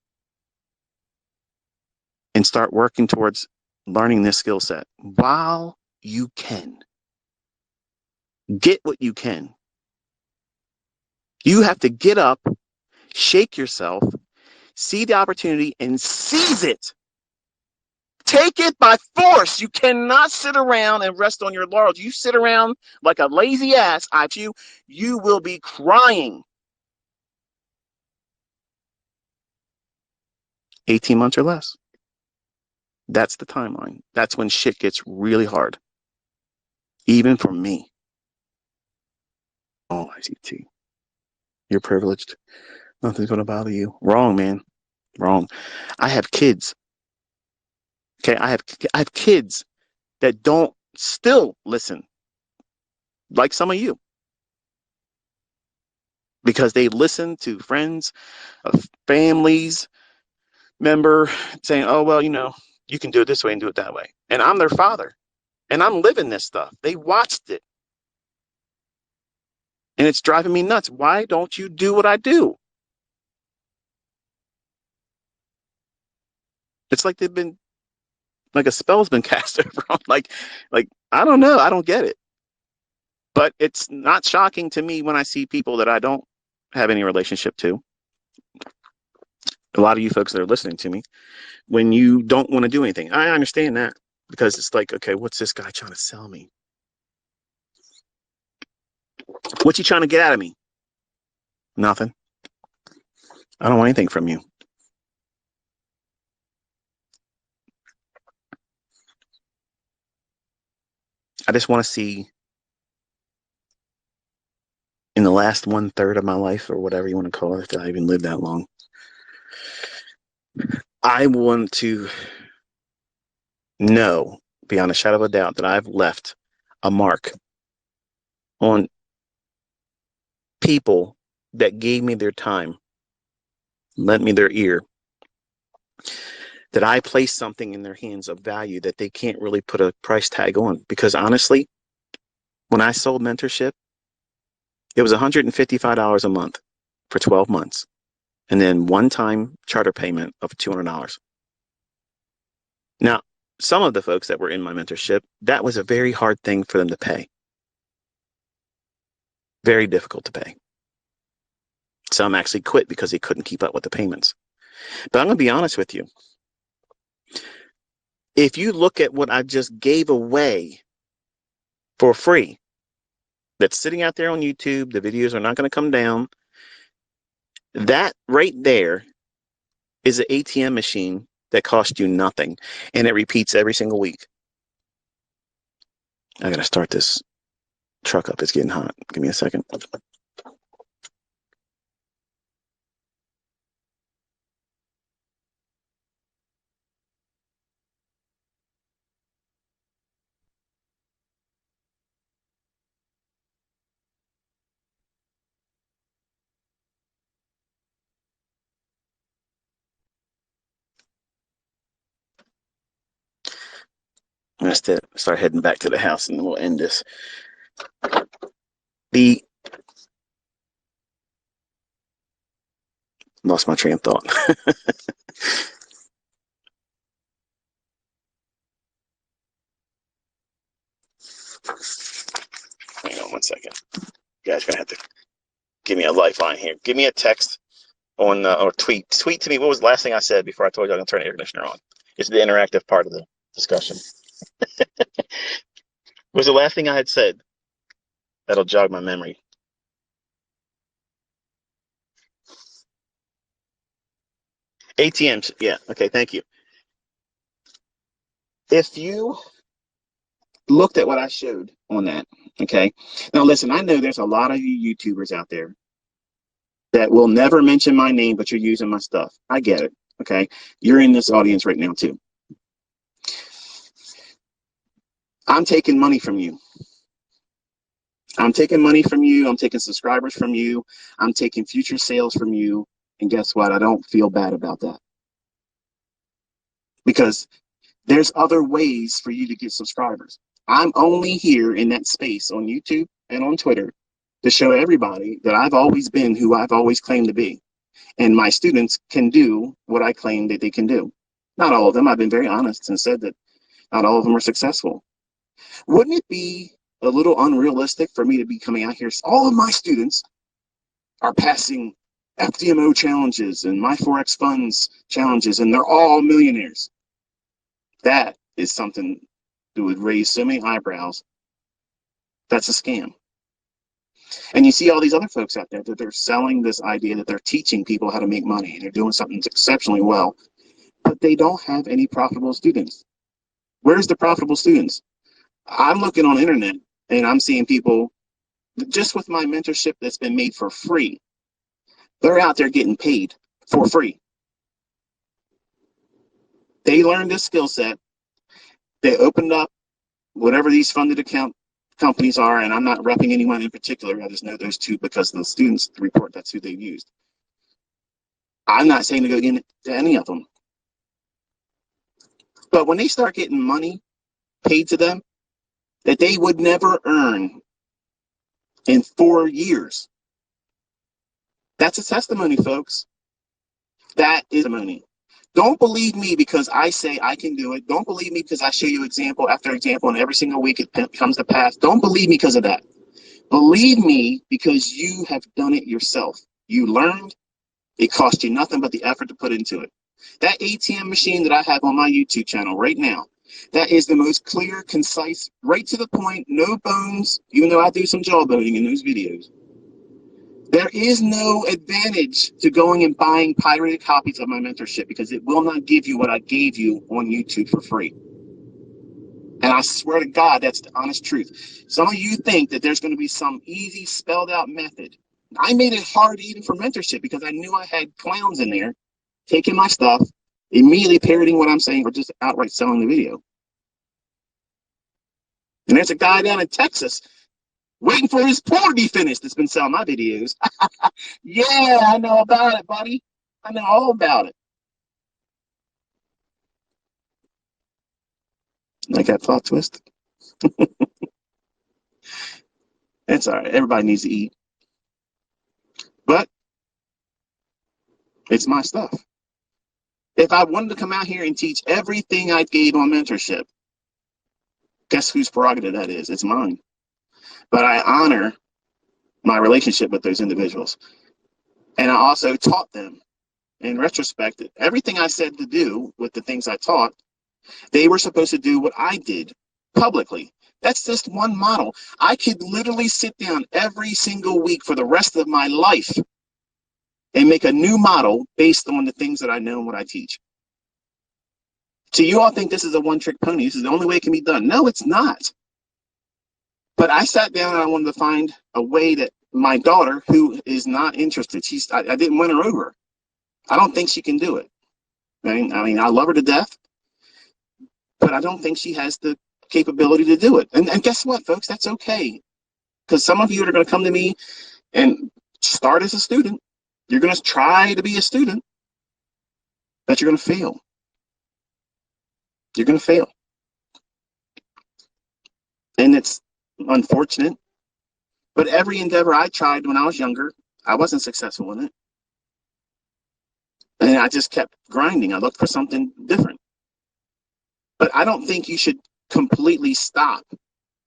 and start working towards learning this skill set while you can. Get what you can. You have to get up, shake yourself, see the opportunity, and seize it. Take it by force. You cannot sit around and rest on your laurels. You sit around like a lazy ass, you will be crying. 18 months or less. That's the timeline. That's when shit gets really hard. Even for me. Oh, ICT. You're privileged. Nothing's going to bother you. Wrong, man. Wrong. I have kids. Okay, I have kids that don't still listen, like some of you, because they listen to friends, families, member saying, "Oh well, you can do it this way and do it that way," and I'm their father, and I'm living this stuff. They watched it, and it's driving me nuts. Why don't you do what I do? It's like they've been like a spell's been cast over them. Like I don't know. I don't get it. But it's not shocking to me when I see people that I don't have any relationship to. A lot of you folks that are listening to me, when you don't want to do anything, I understand that, because it's like, okay, what's this guy trying to sell me? What's he trying to get out of me? Nothing. I don't want anything from you. I just want to see, in the last 1/3 of my life, or whatever you want to call it, if I even lived that long, I want to know beyond a shadow of a doubt that I've left a mark on people that gave me their time, lent me their ear, that I placed something in their hands of value that they can't really put a price tag on. Because honestly, when I sold mentorship, it was $155 a month for 12 months. And then one-time charter payment of $200. Now, some of the folks that were in my mentorship, that was a very hard thing for them to pay. Very difficult to pay. Some actually quit because they couldn't keep up with the payments. But I'm going to be honest with you. If you look at what I just gave away for free, that's sitting out there on YouTube, the videos are not going to come down. That right there is an ATM machine that costs you nothing, and it repeats every single week. I got to start this truck up. It's getting hot. Give me a second. I'm going to start heading back to the house, and then we'll end this. Lost my train of thought. Hang on 1 second. You guys are going to have to give me a lifeline here. Give me a text on or tweet to me. What was the last thing I said before I told you I'm going to turn the air conditioner on? It's the interactive part of the discussion. What was the last thing I had said? That'll jog my memory. ATMs. Yeah. Okay. Thank you. If you looked at what I showed on that, okay. Now listen, I know there's a lot of you YouTubers out there that will never mention my name, but you're using my stuff. I get it. Okay. You're in this audience right now too. I'm taking money from you. I'm taking money from you. I'm taking subscribers from you. I'm taking future sales from you. And guess what? I don't feel bad about that. Because there's other ways for you to get subscribers. I'm only here in that space on YouTube and on Twitter to show everybody that I've always been who I've always claimed to be. And my students can do what I claim that they can do. Not all of them. I've been very honest and said that not all of them are successful. Wouldn't it be a little unrealistic for me to be coming out here? All of my students are passing FDMO challenges and my Forex funds challenges, and they're all millionaires. That is something that would raise so many eyebrows. That's a scam. And you see all these other folks out there that they're selling this idea that they're teaching people how to make money and they're doing something exceptionally well, but they don't have any profitable students. Where's the profitable students? I'm looking on the internet and I'm seeing people just with my mentorship that's been made for free. They're out there getting paid for free. They learned this skill set. They opened up whatever these funded account companies are, and I'm not repping anyone in particular. I just know those two because the students report that's who they've used. I'm not saying to go into any of them. But when they start getting money paid to them that they would never earn in 4 years, that's a testimony, folks. That is a testimony. Don't believe me because I say I can do it. Don't believe me because I show you example after example, and every single week it comes to pass. Don't believe me because of that. Believe me because you have done it yourself. You learned. It cost you nothing but the effort to put into it. That ATM machine that I have on my YouTube channel right now, that is the most clear, concise, right to the point, no bones, even though I do some jawboning in those videos. There is no advantage to going and buying pirated copies of my mentorship because it will not give you what I gave you on YouTube for free. And I swear to God, that's the honest truth. Some of you think that there's going to be some easy spelled out method. I made it hard even for mentorship because I knew I had clowns in there taking my stuff, immediately parroting what I'm saying, or just outright selling the video. And there's a guy down in Texas waiting for his pour to be finished that's been selling my videos. Yeah, I know about it, buddy. I know all about it. Like that plot twist. It's all right. Everybody needs to eat. But it's my stuff. If I wanted to come out here and teach everything I gave on mentorship, guess whose prerogative that is? It's mine. But I honor my relationship with those individuals. And I also taught them in retrospect, everything I said to do with the things I taught, they were supposed to do what I did publicly. That's just one model. I could literally sit down every single week for the rest of my life and make a new model based on the things that I know and what I teach. So you all think this is a one-trick pony. This is the only way it can be done. No, it's not. But I sat down and I wanted to find a way that my daughter, who is not interested, I didn't win her over. I don't think she can do it. I mean, I love her to death, but I don't think she has the capability to do it. And guess what, folks? That's okay. Because some of you are going to come to me and start as a student. You're going to try to be a student, but you're going to fail. You're going to fail. And it's unfortunate. But every endeavor I tried when I was younger, I wasn't successful in it. And I just kept grinding. I looked for something different. But I don't think you should completely stop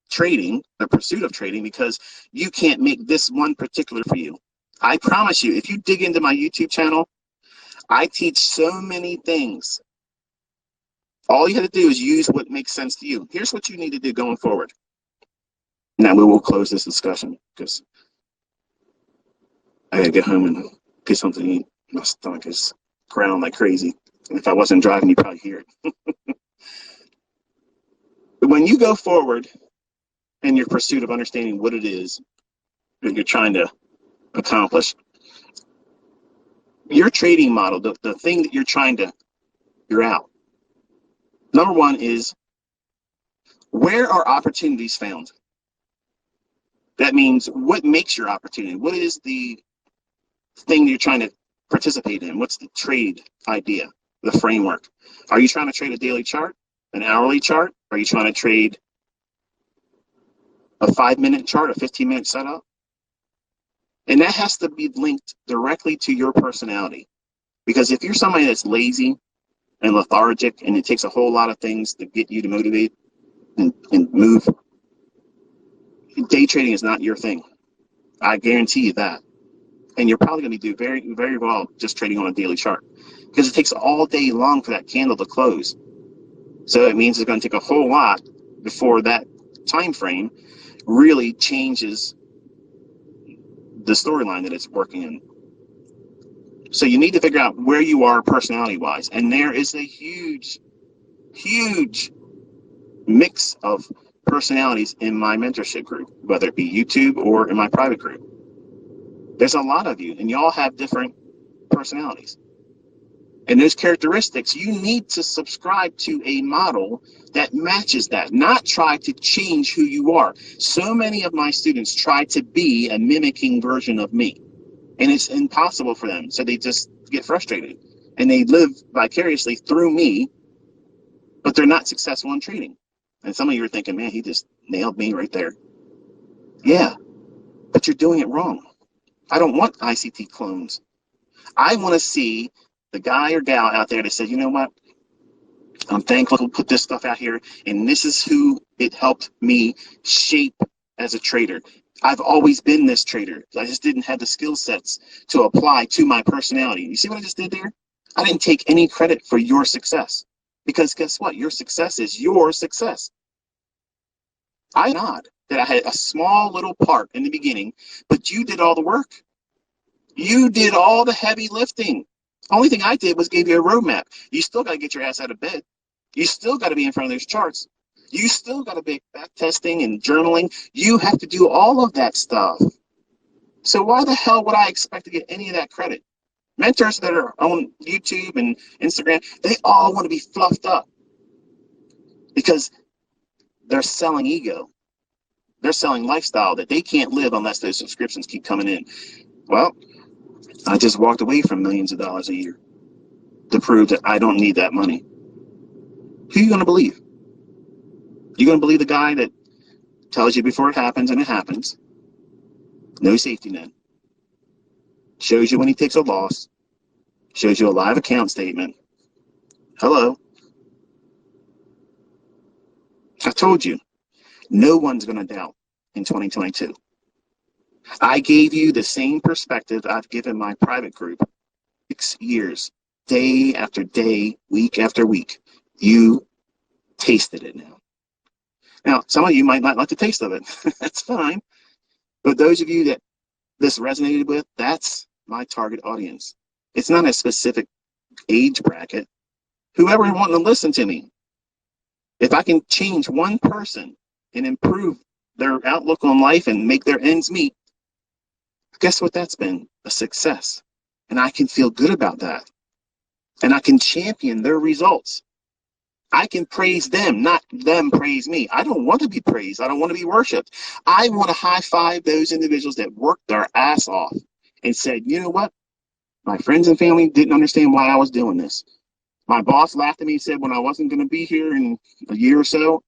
trading, the pursuit of trading, because you can't make this one particular for you. I promise you, if you dig into my YouTube channel, I teach so many things. All you have to do is use what makes sense to you. Here's what you need to do going forward. Now we will close this discussion because I gotta get home and get something to eat. My stomach is growling like crazy. And if I wasn't driving, you'd probably hear it. But when you go forward in your pursuit of understanding what it is that you're trying to accomplish, your trading model, the thing that you're trying to figure out, number one is, where are opportunities found? That means, what makes your opportunity? What is the thing you're trying to participate in? What's the trade idea, the framework? Are you trying to trade a daily chart, an hourly chart? Are you trying to trade a 5-minute chart, a 15-minute setup? And that has to be linked directly to your personality. Because if you're somebody that's lazy and lethargic and it takes a whole lot of things to get you to motivate and move, day trading is not your thing. I guarantee you that. And you're probably going to do very, very well just trading on a daily chart, because it takes all day long for that candle to close. So it means it's going to take a whole lot before that time frame really changes the storyline that it's working in. So you need to figure out where you are personality-wise. And there is a huge, huge mix of personalities in my mentorship group, whether it be YouTube or in my private group. There's a lot of you, and you all have different personalities. And those characteristics, you need to subscribe to a model that matches that, not try to change who you are. So many of my students try to be a mimicking version of me, and it's impossible for them. So they just get frustrated, and they live vicariously through me, but they're not successful in trading. And some of you are thinking, man, he just nailed me right there. Yeah, but you're doing it wrong. I don't want ICT clones. I want to see the guy or gal out there that said, you know what, I'm thankful to put this stuff out here, and this is who it helped me shape as a trader. I've always been this trader. I just didn't have the skill sets to apply to my personality. You see what I just did there? I didn't take any credit for your success, because guess what? Your success is your success. I nod that I had a small little part in the beginning, but you did all the work. You did all the heavy lifting. Only thing I did was gave you a roadmap. You still got to get your ass out of bed. You still got to be in front of those charts. You still got to be back testing and journaling. You have to do all of that stuff. So why the hell would I expect to get any of that credit? Mentors that are on YouTube and Instagram, they all want to be fluffed up because they're selling ego. They're selling lifestyle that they can't live unless those subscriptions keep coming in. Well, I just walked away from millions of dollars a year to prove that I don't need that money. Who are you going to believe? You're going to believe the guy that tells you before it happens and it happens, no safety net, shows you when he takes a loss, shows you a live account statement. Hello. I told you, no one's going to doubt in 2022. I gave you the same perspective I've given my private group 6 years. day after day, week after week. You tasted it now. Now, some of you might not like the taste of it. That's fine. But those of you that this resonated with, that's my target audience. It's not a specific age bracket. Whoever wanting to listen to me, if I can change one person and improve their outlook on life and make their ends meet, guess what? That's been a success. And I can feel good about that. And I can champion their results. I can praise them, not them praise me. I don't want to be praised. I don't want to be worshiped. I want to high five those individuals that worked their ass off and said, you know what? My friends and family didn't understand why I was doing this. My boss laughed at me and said when I wasn't going to be here in a year or so,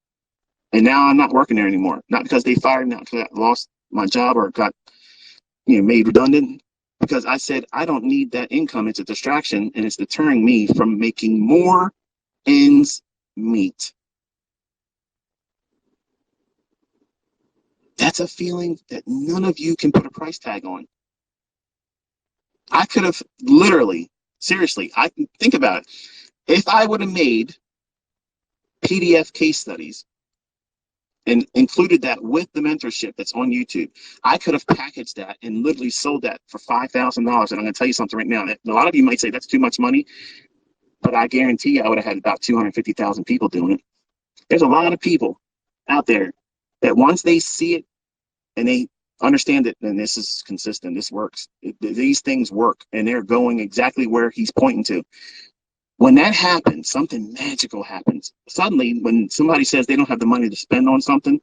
and now I'm not working there anymore. Not because they fired me, not because I lost my job or got made redundant. Because I said I don't need that income. It's a distraction, and it's deterring me from making more ends meet. That's a feeling that none of you can put a price tag on. I could have literally, seriously, I can think about it. If I would have made PDF case studies and included that with the mentorship that's on YouTube, I could have packaged that and literally sold that for $5,000. And I'm going to tell you something right now. A lot of you might say that's too much money, but I guarantee you I would have had about 250,000 people doing it. There's a lot of people out there that once they see it and they understand it, and this is consistent, this works, these things work, and they're going exactly where he's pointing to. When that happens, something magical happens. Suddenly, when somebody says they don't have the money to spend on something,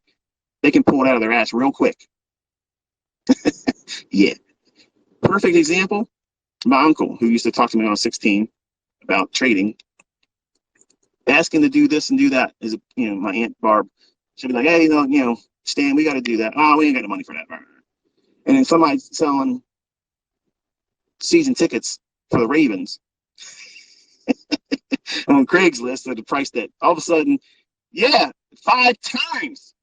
they can pull it out of their ass real quick. Yeah. Perfect example, my uncle, who used to talk to me when I was 16 about trading, asking to do this and do that is, my Aunt Barb. She'll be like, hey, Stan, we got to do that. Oh, we ain't got the money for that. And then somebody selling season tickets for the Ravens on Craigslist at the price that all of a sudden, yeah, five times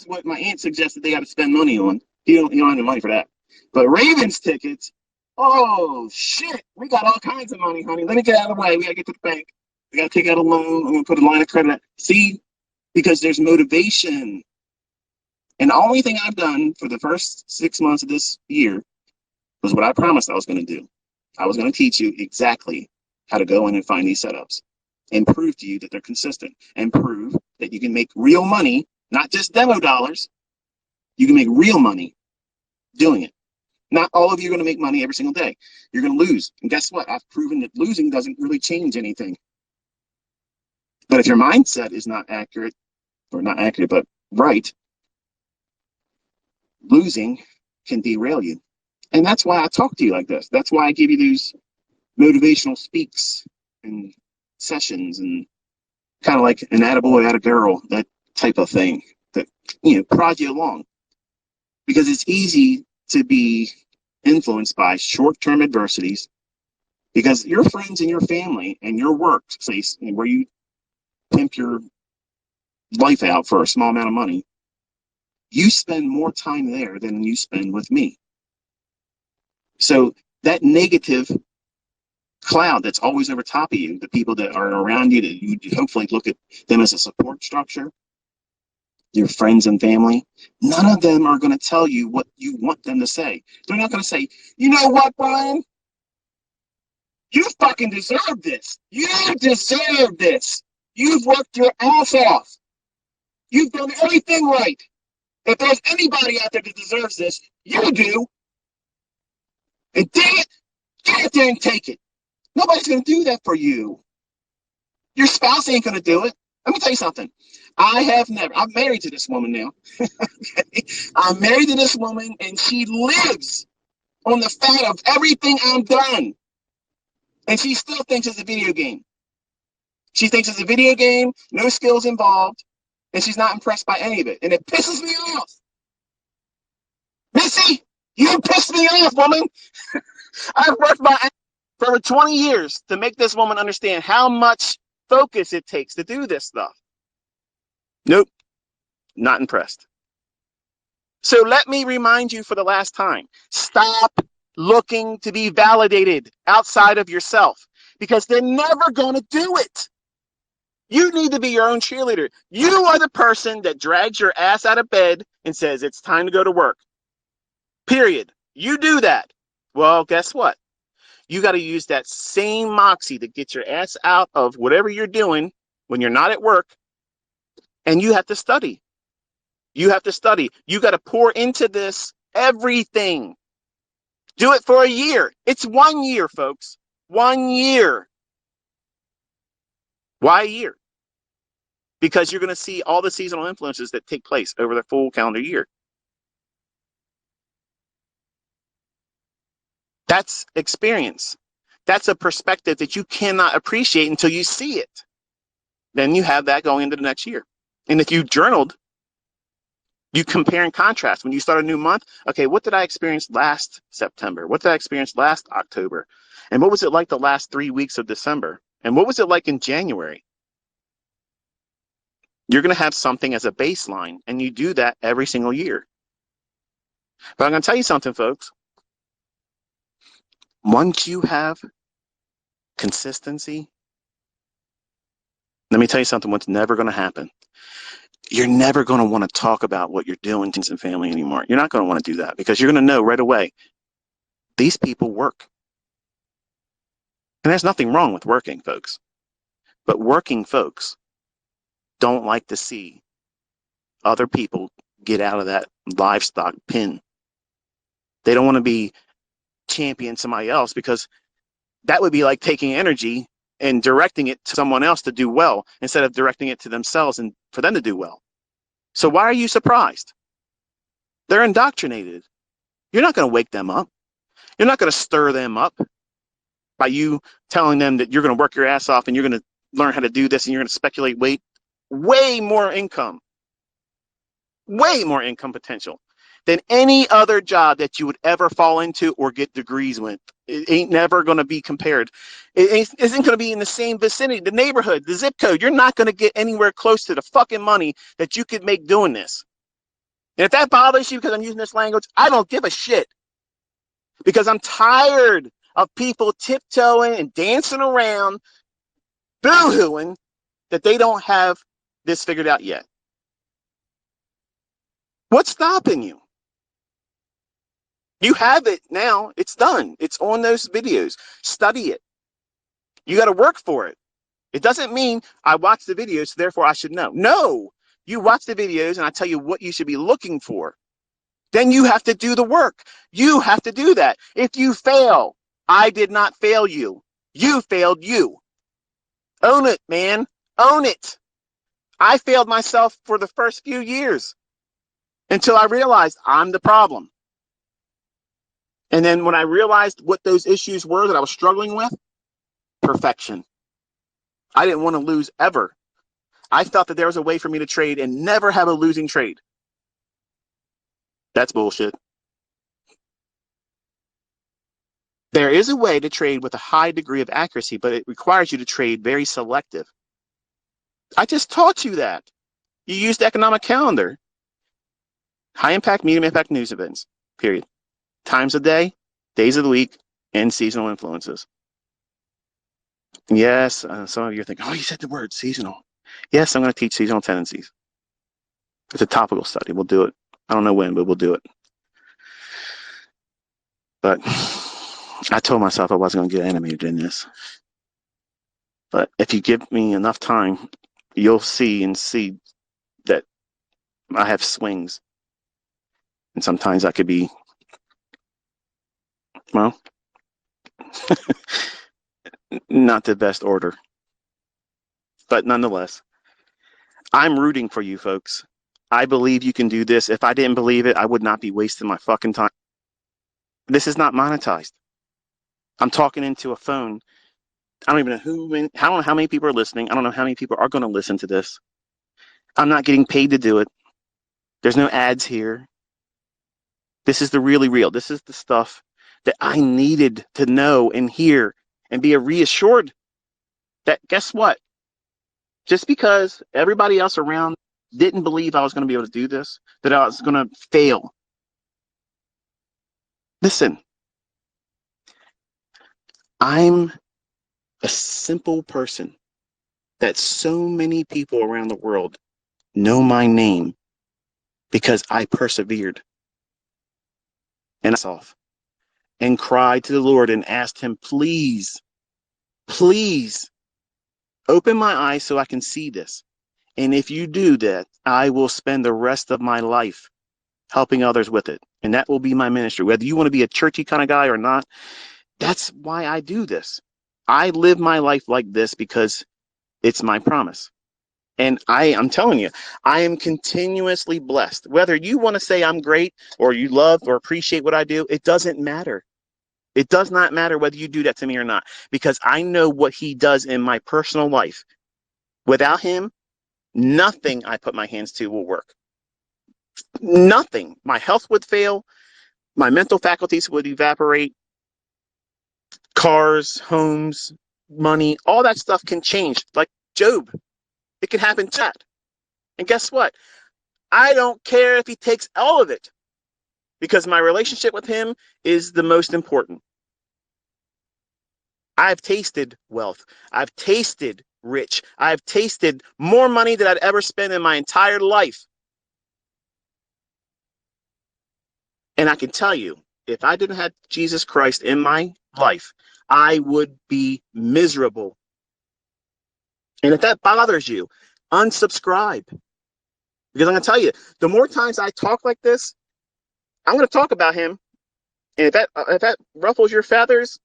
what my aunt suggested they got to spend money on. You don't have the money for that. But Ravens tickets, oh shit, we got all kinds of money, honey. Let me get out of the way. We got to get to the bank. We got to take out a loan. I'm going to put a line of credit. See, because there's motivation. And the only thing I've done for the first 6 months of this year was what I promised I was going to do. I was going to teach you exactly how to go in and find these setups and prove to you that they're consistent and prove that you can make real money, not just demo dollars. You can make real money doing it. Not all of you are going to make money every single day. You're going to lose. And guess what? I've proven that losing doesn't really change anything. But if your mindset is not accurate, or not accurate, but right, losing can derail you. And that's why I talk to you like this. That's why I give you these motivational speaks and sessions and kind of like an attaboy, attagirl, that type of thing that, prod you along. Because it's easy to be influenced by short-term adversities because your friends and your family and your work place where you pimp your life out for a small amount of money, you spend more time there than you spend with me. So that negative cloud that's always over top of you, the people that are around you, that you hopefully look at them as a support structure, your friends and family, none of them are going to tell you what you want them to say. They're not going to say, you know what, Brian? You fucking deserve this. You deserve this. You've worked your ass off. You've done everything right. If there's anybody out there that deserves this, you do. And dang it, get out there and take it. Nobody's going to do that for you. Your spouse ain't going to do it. Let me tell you something. I'm married to this woman now. Okay? I'm married to this woman, and she lives on the fat of everything I've done. And she still thinks it's a video game. She thinks it's a video game, no skills involved, and she's not impressed by any of it. And it pisses me off. Missy, you pissed me off, woman. I've worked my ass for over 20 years to make this woman understand how much focus it takes to do this stuff. Nope, not impressed. So let me remind you for the last time, stop looking to be validated outside of yourself. because they're never going to do it. You need to be your own cheerleader. You are the person that drags your ass out of bed and says, it's time to go to work. Period. You do that. Well, guess what? You got to use that same moxie to get your ass out of whatever you're doing when you're not at work. And you have to study. You have to study. You got to pour into this everything. Do it for a year. It's 1 year, folks. 1 year. Why a year? Because you're going to see all the seasonal influences that take place over the full calendar year. That's experience. That's a perspective that you cannot appreciate until you see it. Then you have that going into the next year. And if you journaled, you compare and contrast. When you start a new month, okay, what did I experience last September? What did I experience last October? And what was it like the last 3 weeks of December? And what was it like in January? You're going to have something as a baseline, and you do that every single year. But I'm going to tell you something, folks. Once you have consistency, let me tell you something, what's never going to happen. You're never going to want to talk about what you're doing to some family anymore. You're not going to want to do that because you're going to know right away, these people work. And there's nothing wrong with working, folks. But working folks don't like to see other people get out of that livestock pen. They don't want to be championing somebody else because that would be like taking energy and directing it to someone else to do well instead of directing it to themselves and for them to do well. So why are you surprised? They're indoctrinated. You're not going to wake them up. You're not going to stir them up by you telling them that you're going to work your ass off and you're going to learn how to do this and you're going to speculate way more income potential than any other job that you would ever fall into or get degrees with. It ain't never going to be compared. It isn't going to be in the same vicinity, the neighborhood, the zip code. You're not going to get anywhere close to the fucking money that you could make doing this. And if that bothers you because I'm using this language, I don't give a shit. Because I'm tired of people tiptoeing and dancing around, boo-hooing that they don't have this figured out yet. What's stopping you? You have it now. It's done. It's on those videos. Study it. You got to work for it. It doesn't mean I watch the videos, so therefore I should know. No, you watch the videos and I tell you what you should be looking for. Then you have to do the work. You have to do that. If you fail, I did not fail you. You failed you. Own it, man. Own it. I failed myself for the first few years until I realized I'm the problem. And then when I realized what those issues were that I was struggling with, perfection. I didn't want to lose ever. I felt that there was a way for me to trade and never have a losing trade. That's bullshit. There is a way to trade with a high degree of accuracy, but it requires you to trade very selective. I just taught you that. You use the economic calendar. High impact, medium impact news events, period. Times of day, days of the week, and seasonal influences. Yes, some of you are thinking, oh, you said the word seasonal. Yes, I'm going to teach seasonal tendencies. It's a topical study. We'll do it. I don't know when, but we'll do it. But I told myself I wasn't going to get animated in this. But if you give me enough time, you'll see that I have swings. And sometimes I could be, well, not the best order. But nonetheless, I'm rooting for you folks. I believe you can do this. If I didn't believe it, I would not be wasting my fucking time. This is not monetized. I'm talking into a phone. I don't even know I don't know how many people are listening. I don't know how many people are going to listen to this. I'm not getting paid to do it. There's no ads here. This is the really real. This is the stuff that I needed to know and hear and be reassured that guess what? Just because everybody else around didn't believe I was going to be able to do this, that I was going to fail. Listen, I'm a simple person that so many people around the world know my name because I persevered and off and cried to the Lord and asked him, please, please open my eyes so I can see this. And if you do that, I will spend the rest of my life helping others with it. And that will be my ministry. Whether you want to be a churchy kind of guy or not, that's why I do this. I live my life like this because it's my promise. And I'm telling you, I am continuously blessed. Whether you want to say I'm great or you love or appreciate what I do, it doesn't matter. It does not matter whether you do that to me or not, because I know what he does in my personal life. Without him, nothing I put my hands to will work. Nothing. My health would fail. My mental faculties would evaporate. Cars, homes, money, all that stuff can change. Like Job, it can happen to that. And guess what? I don't care if he takes all of it, because my relationship with him is the most important. I've tasted wealth. I've tasted rich. I've tasted more money than I'd ever spent in my entire life. And I can tell you, if I didn't have Jesus Christ in my life, I would be miserable. And if that bothers you, unsubscribe. Because I'm going to tell you, the more times I talk like this, I'm going to talk about him. And if that ruffles your feathers,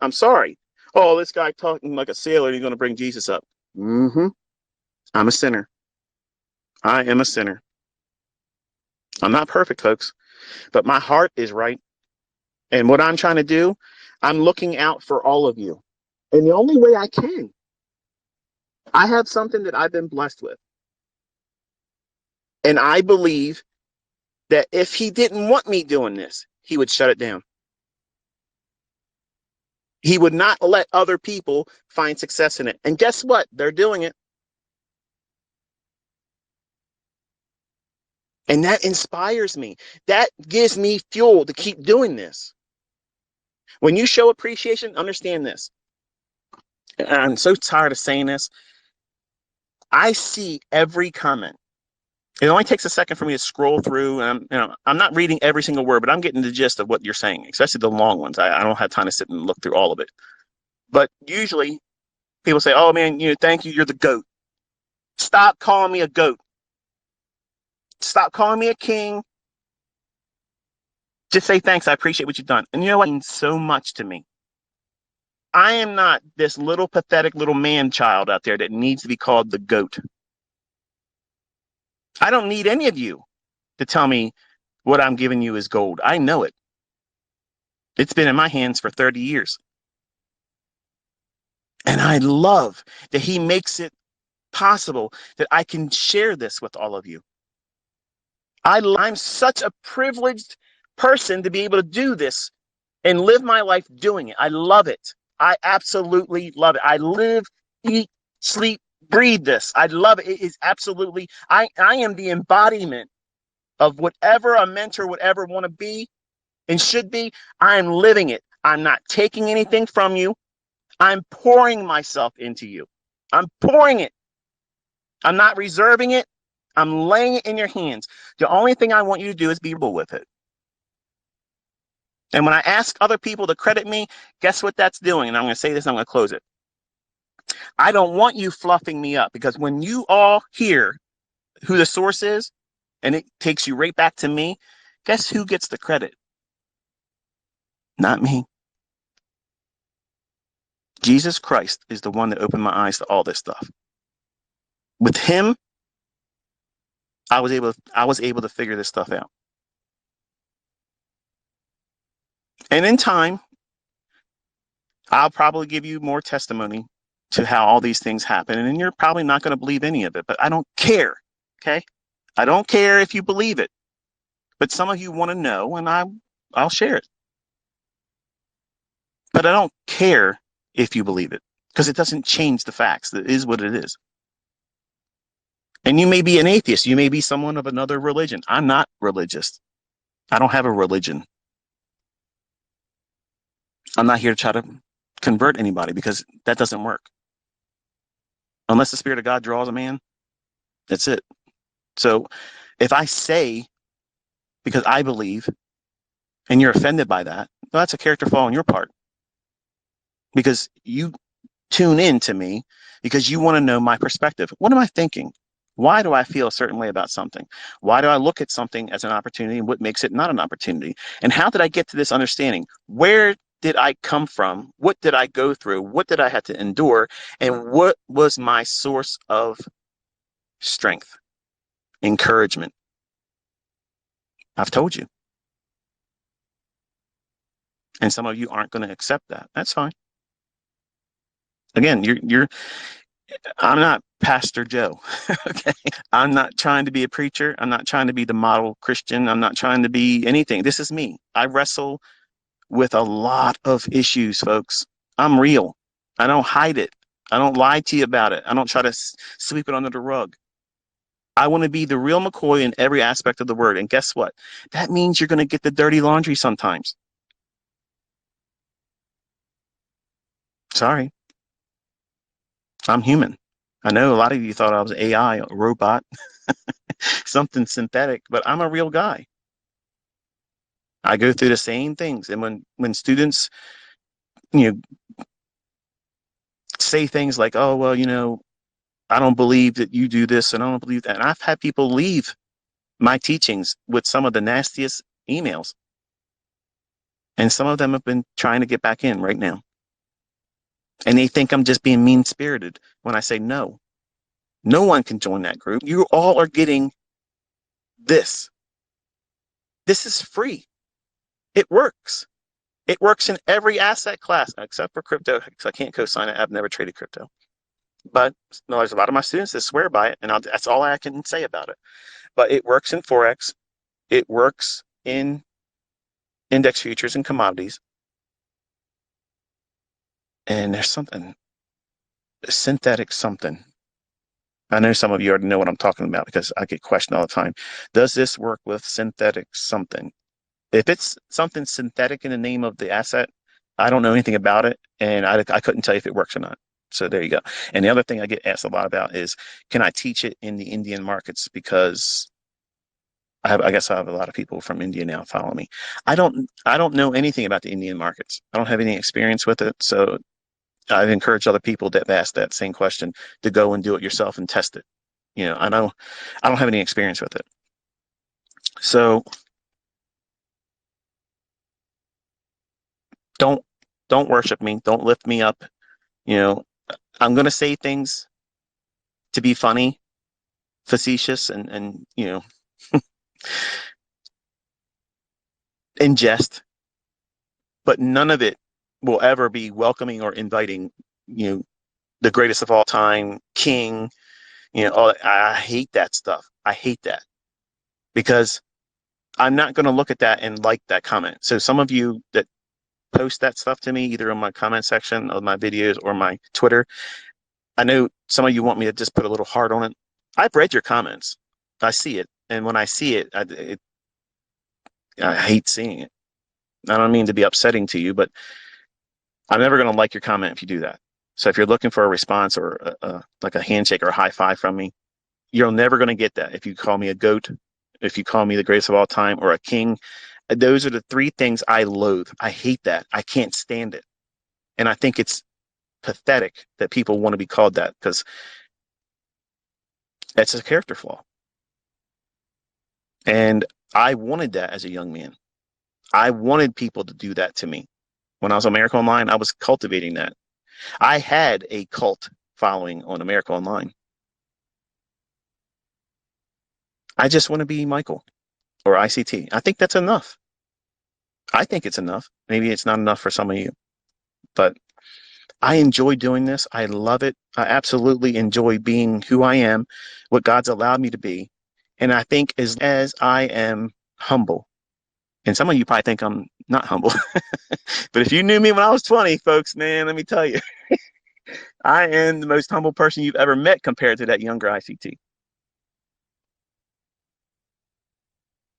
I'm sorry. Oh, this guy talking like a sailor, and he's going to bring Jesus up. Mm-hmm. I'm a sinner. I am a sinner. I'm not perfect, folks, but my heart is right. And what I'm trying to do, I'm looking out for all of you. And the only way I can, I have something that I've been blessed with. And I believe that if he didn't want me doing this, he would shut it down. He would not let other people find success in it. And guess what? They're doing it. And that inspires me. That gives me fuel to keep doing this. When you show appreciation, understand this. And I'm so tired of saying this. I see every comment. It only takes a second for me to scroll through, and I'm not reading every single word, but I'm getting the gist of what you're saying, especially the long ones. I don't have time to sit and look through all of it. But usually people say, "Oh man, thank you, you're the GOAT." Stop calling me a goat. Stop calling me a king. Just say thanks. I appreciate what you've done. And you know what? It means so much to me. I am not this little pathetic little man child out there that needs to be called the GOAT. I don't need any of you to tell me what I'm giving you is gold. I know it. It's been in my hands for 30 years. And I love that he makes it possible that I can share this with all of you. I'm such a privileged person to be able to do this and live my life doing it. I love it. I absolutely love it. I live, eat, sleep, breathe this. I love it. It is absolutely, I am the embodiment of whatever a mentor would ever want to be and should be. I'm living it. I'm not taking anything from you. I'm pouring myself into you. I'm pouring it. I'm not reserving it. I'm laying it in your hands. The only thing I want you to do is be real with it. And when I ask other people to credit me, guess what that's doing? And I'm going to say this, and I'm going to close it. I don't want you fluffing me up, because when you all hear who the source is and it takes you right back to me, guess who gets the credit? Not me. Jesus Christ is the one that opened my eyes to all this stuff. With him, I was able to figure this stuff out. And in time, I'll probably give you more testimony to how all these things happen. And you're probably not going to believe any of it, but I don't care. Okay. I don't care if you believe it, but some of you want to know, and I'll share it. But I don't care if you believe it, because it doesn't change the facts. It is what it is. And you may be an atheist. You may be someone of another religion. I'm not religious. I don't have a religion. I'm not here to try to convert anybody because that doesn't work. Unless the Spirit of God draws a man, that's it. So if I say, because I believe, and you're offended by that, well, that's a character flaw on your part because you tune in to me because you want to know my perspective. What am I thinking? Why do I feel a certain way about something? Why do I look at something as an opportunity and what makes it not an opportunity? And how did I get to this understanding? Where did I come from? What did I go through? What did I have to endure? And what was my source of strength, encouragement? I've told you. And some of you aren't going to accept that. That's fine. Again, I'm not Pastor Joe. Okay. I'm not trying to be a preacher. I'm not trying to be the model Christian. I'm not trying to be anything. This is me. I wrestle with a lot of issues, folks. I'm real. I don't hide it. I don't lie to you about it. I don't try to sweep it under the rug. I want to be the real McCoy in every aspect of the word. And guess what? That means you're going to get the dirty laundry sometimes. Sorry, I'm human. I know a lot of you thought I was AI, a robot, something synthetic, but I'm a real guy. I go through the same things. And when students, you know, say things like, "Oh, well, I don't believe that you do this, and I don't believe that," and I've had people leave my teachings with some of the nastiest emails, and some of them have been trying to get back in right now, and they think I'm just being mean spirited when I say no. No one can join that group. You all are getting this. This is free. It works. It works in every asset class except for crypto because I can't co-sign it. I've never traded crypto. But no, there's a lot of my students that swear by it, and that's all I can say about it. But it works in Forex. It works in index futures and commodities. And there's something, synthetic something. I know some of you already know what I'm talking about because I get questioned all the time. Does this work with synthetic something? If it's something synthetic in the name of the asset, I don't know anything about it, and I couldn't tell you if it works or not. So there you go. And the other thing I get asked a lot about is, can I teach it in the Indian markets? Because I guess I have a lot of people from India now follow me. I don't know anything about the Indian markets. I don't have any experience with it. So I've encouraged other people that have asked that same question to go and do it yourself and test it. I don't have any experience with it. So don't don't worship me. Don't lift me up. You know, I'm gonna say things to be funny, facetious, and in jest, but none of it will ever be welcoming or inviting. You know, the greatest of all time, king. I hate that stuff. I hate that because I'm not going to look at that and like that comment. So some of you that post that stuff to me, either in my comment section of my videos or my Twitter, I know some of you want me to just put a little heart on it. I've read your comments. I see it. And when I see it, I hate seeing it. I don't mean to be upsetting to you, but I'm never going to like your comment if you do that. So if you're looking for a response or like a handshake or a high five from me, you're never going to get that if you call me a goat, if you call me the greatest of all time, or a king. Those are the three things I loathe. I hate that. I can't stand it. And I think it's pathetic that people want to be called that because that's a character flaw. And I wanted that as a young man. I wanted people to do that to me. When I was on America Online, I was cultivating that. I had a cult following on America Online. I just want to be Michael or ICT. I think that's enough. I think it's enough. Maybe it's not enough for some of you, but I enjoy doing this. I love it. I absolutely enjoy being who I am, what God's allowed me to be. And I think as I am humble, and some of you probably think I'm not humble, but if you knew me when I was 20, folks, man, let me tell you, I am the most humble person you've ever met compared to that younger ICT.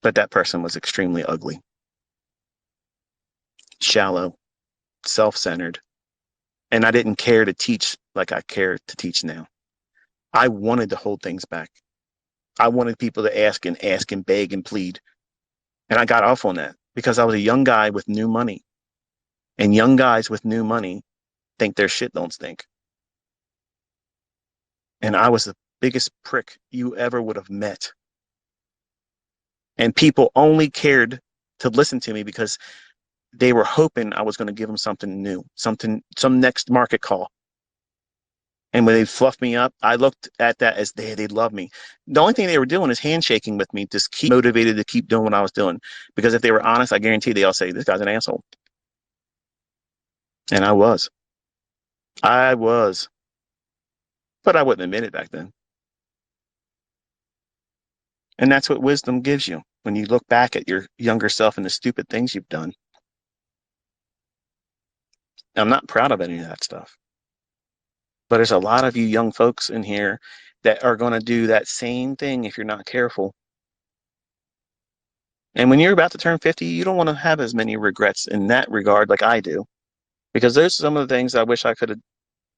But that person was extremely ugly, shallow, self centered, And I didn't care to teach like I care to teach now. I wanted to hold things back. I wanted people to ask and beg and plead. And I got off on that because I was a young guy with new money. And young guys with new money think their shit don't stink. And I was the biggest prick you ever would have met. And people only cared to listen to me because they were hoping I was going to give them something new, some next market call. And when they fluffed me up, I looked at that as they love me. The only thing they were doing is handshaking with me, just keep motivated to keep doing what I was doing. Because if they were honest, I guarantee they all say, this guy's an asshole. And I was. I was. But I wouldn't admit it back then. And that's what wisdom gives you when you look back at your younger self and the stupid things you've done. I'm not proud of any of that stuff. But there's a lot of you young folks in here that are going to do that same thing if you're not careful. And when you're about to turn 50, you don't want to have as many regrets in that regard like I do, because there's some of the things I wish I could have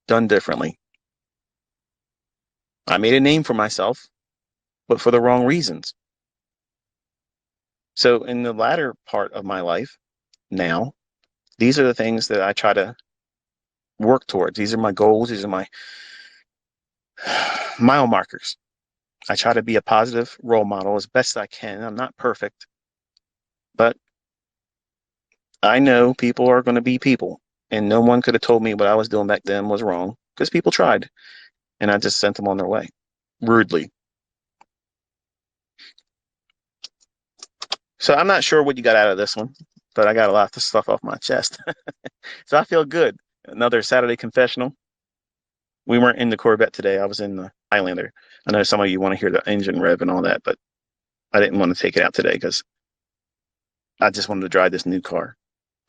done differently. I made a name for myself, but for the wrong reasons. So in the latter part of my life now, these are the things that I try to work towards. These are my goals. These are my mile markers. I try to be a positive role model as best I can. I'm not perfect, but I know people are going to be people, and no one could have told me what I was doing back then was wrong because people tried, and I just sent them on their way rudely. So I'm not sure what you got out of this one, but I got a lot of stuff off my chest. So I feel good. Another Saturday confessional. We weren't in the Corvette today. I was in the Highlander. I know some of you want to hear the engine rev and all that, but I didn't want to take it out today because I just wanted to drive this new car.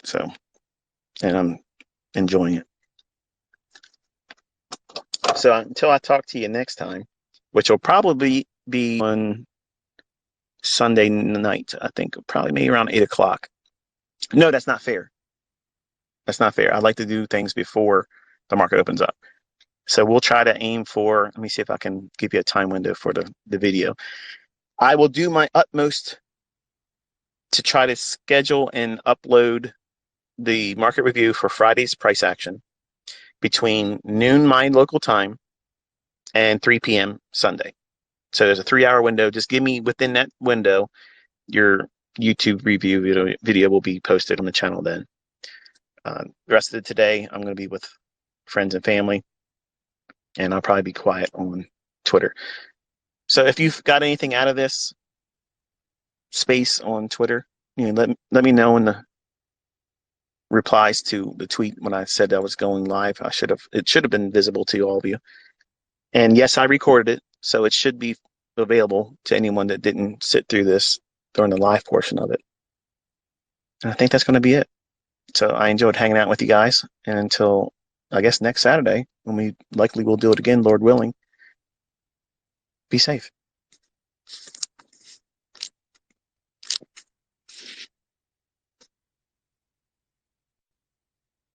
So, and I'm enjoying it. So until I talk to you next time, which will probably be on Sunday night, I think probably maybe around 8 o'clock. No, that's not fair. That's not fair. I like to do things before the market opens up. So we'll try to aim for, let me see if I can give you a time window for the video. I will do my utmost to try to schedule and upload the market review for Friday's price action between noon my local time and 3 p.m. Sunday. So there's a 3-hour window. Just give me within that window, your YouTube review video will be posted on the channel then. The rest of today, I'm going to be with friends and family, and I'll probably be quiet on Twitter. So if you've got anything out of this space on Twitter, let me know in the replies to the tweet when I said I was going live. It should have been visible to all of you. And yes, I recorded it, so it should be available to anyone that didn't sit through this during the live portion of it. And I think that's going to be it. So I enjoyed hanging out with you guys. And until, I guess, next Saturday, when we likely will do it again, Lord willing, be safe.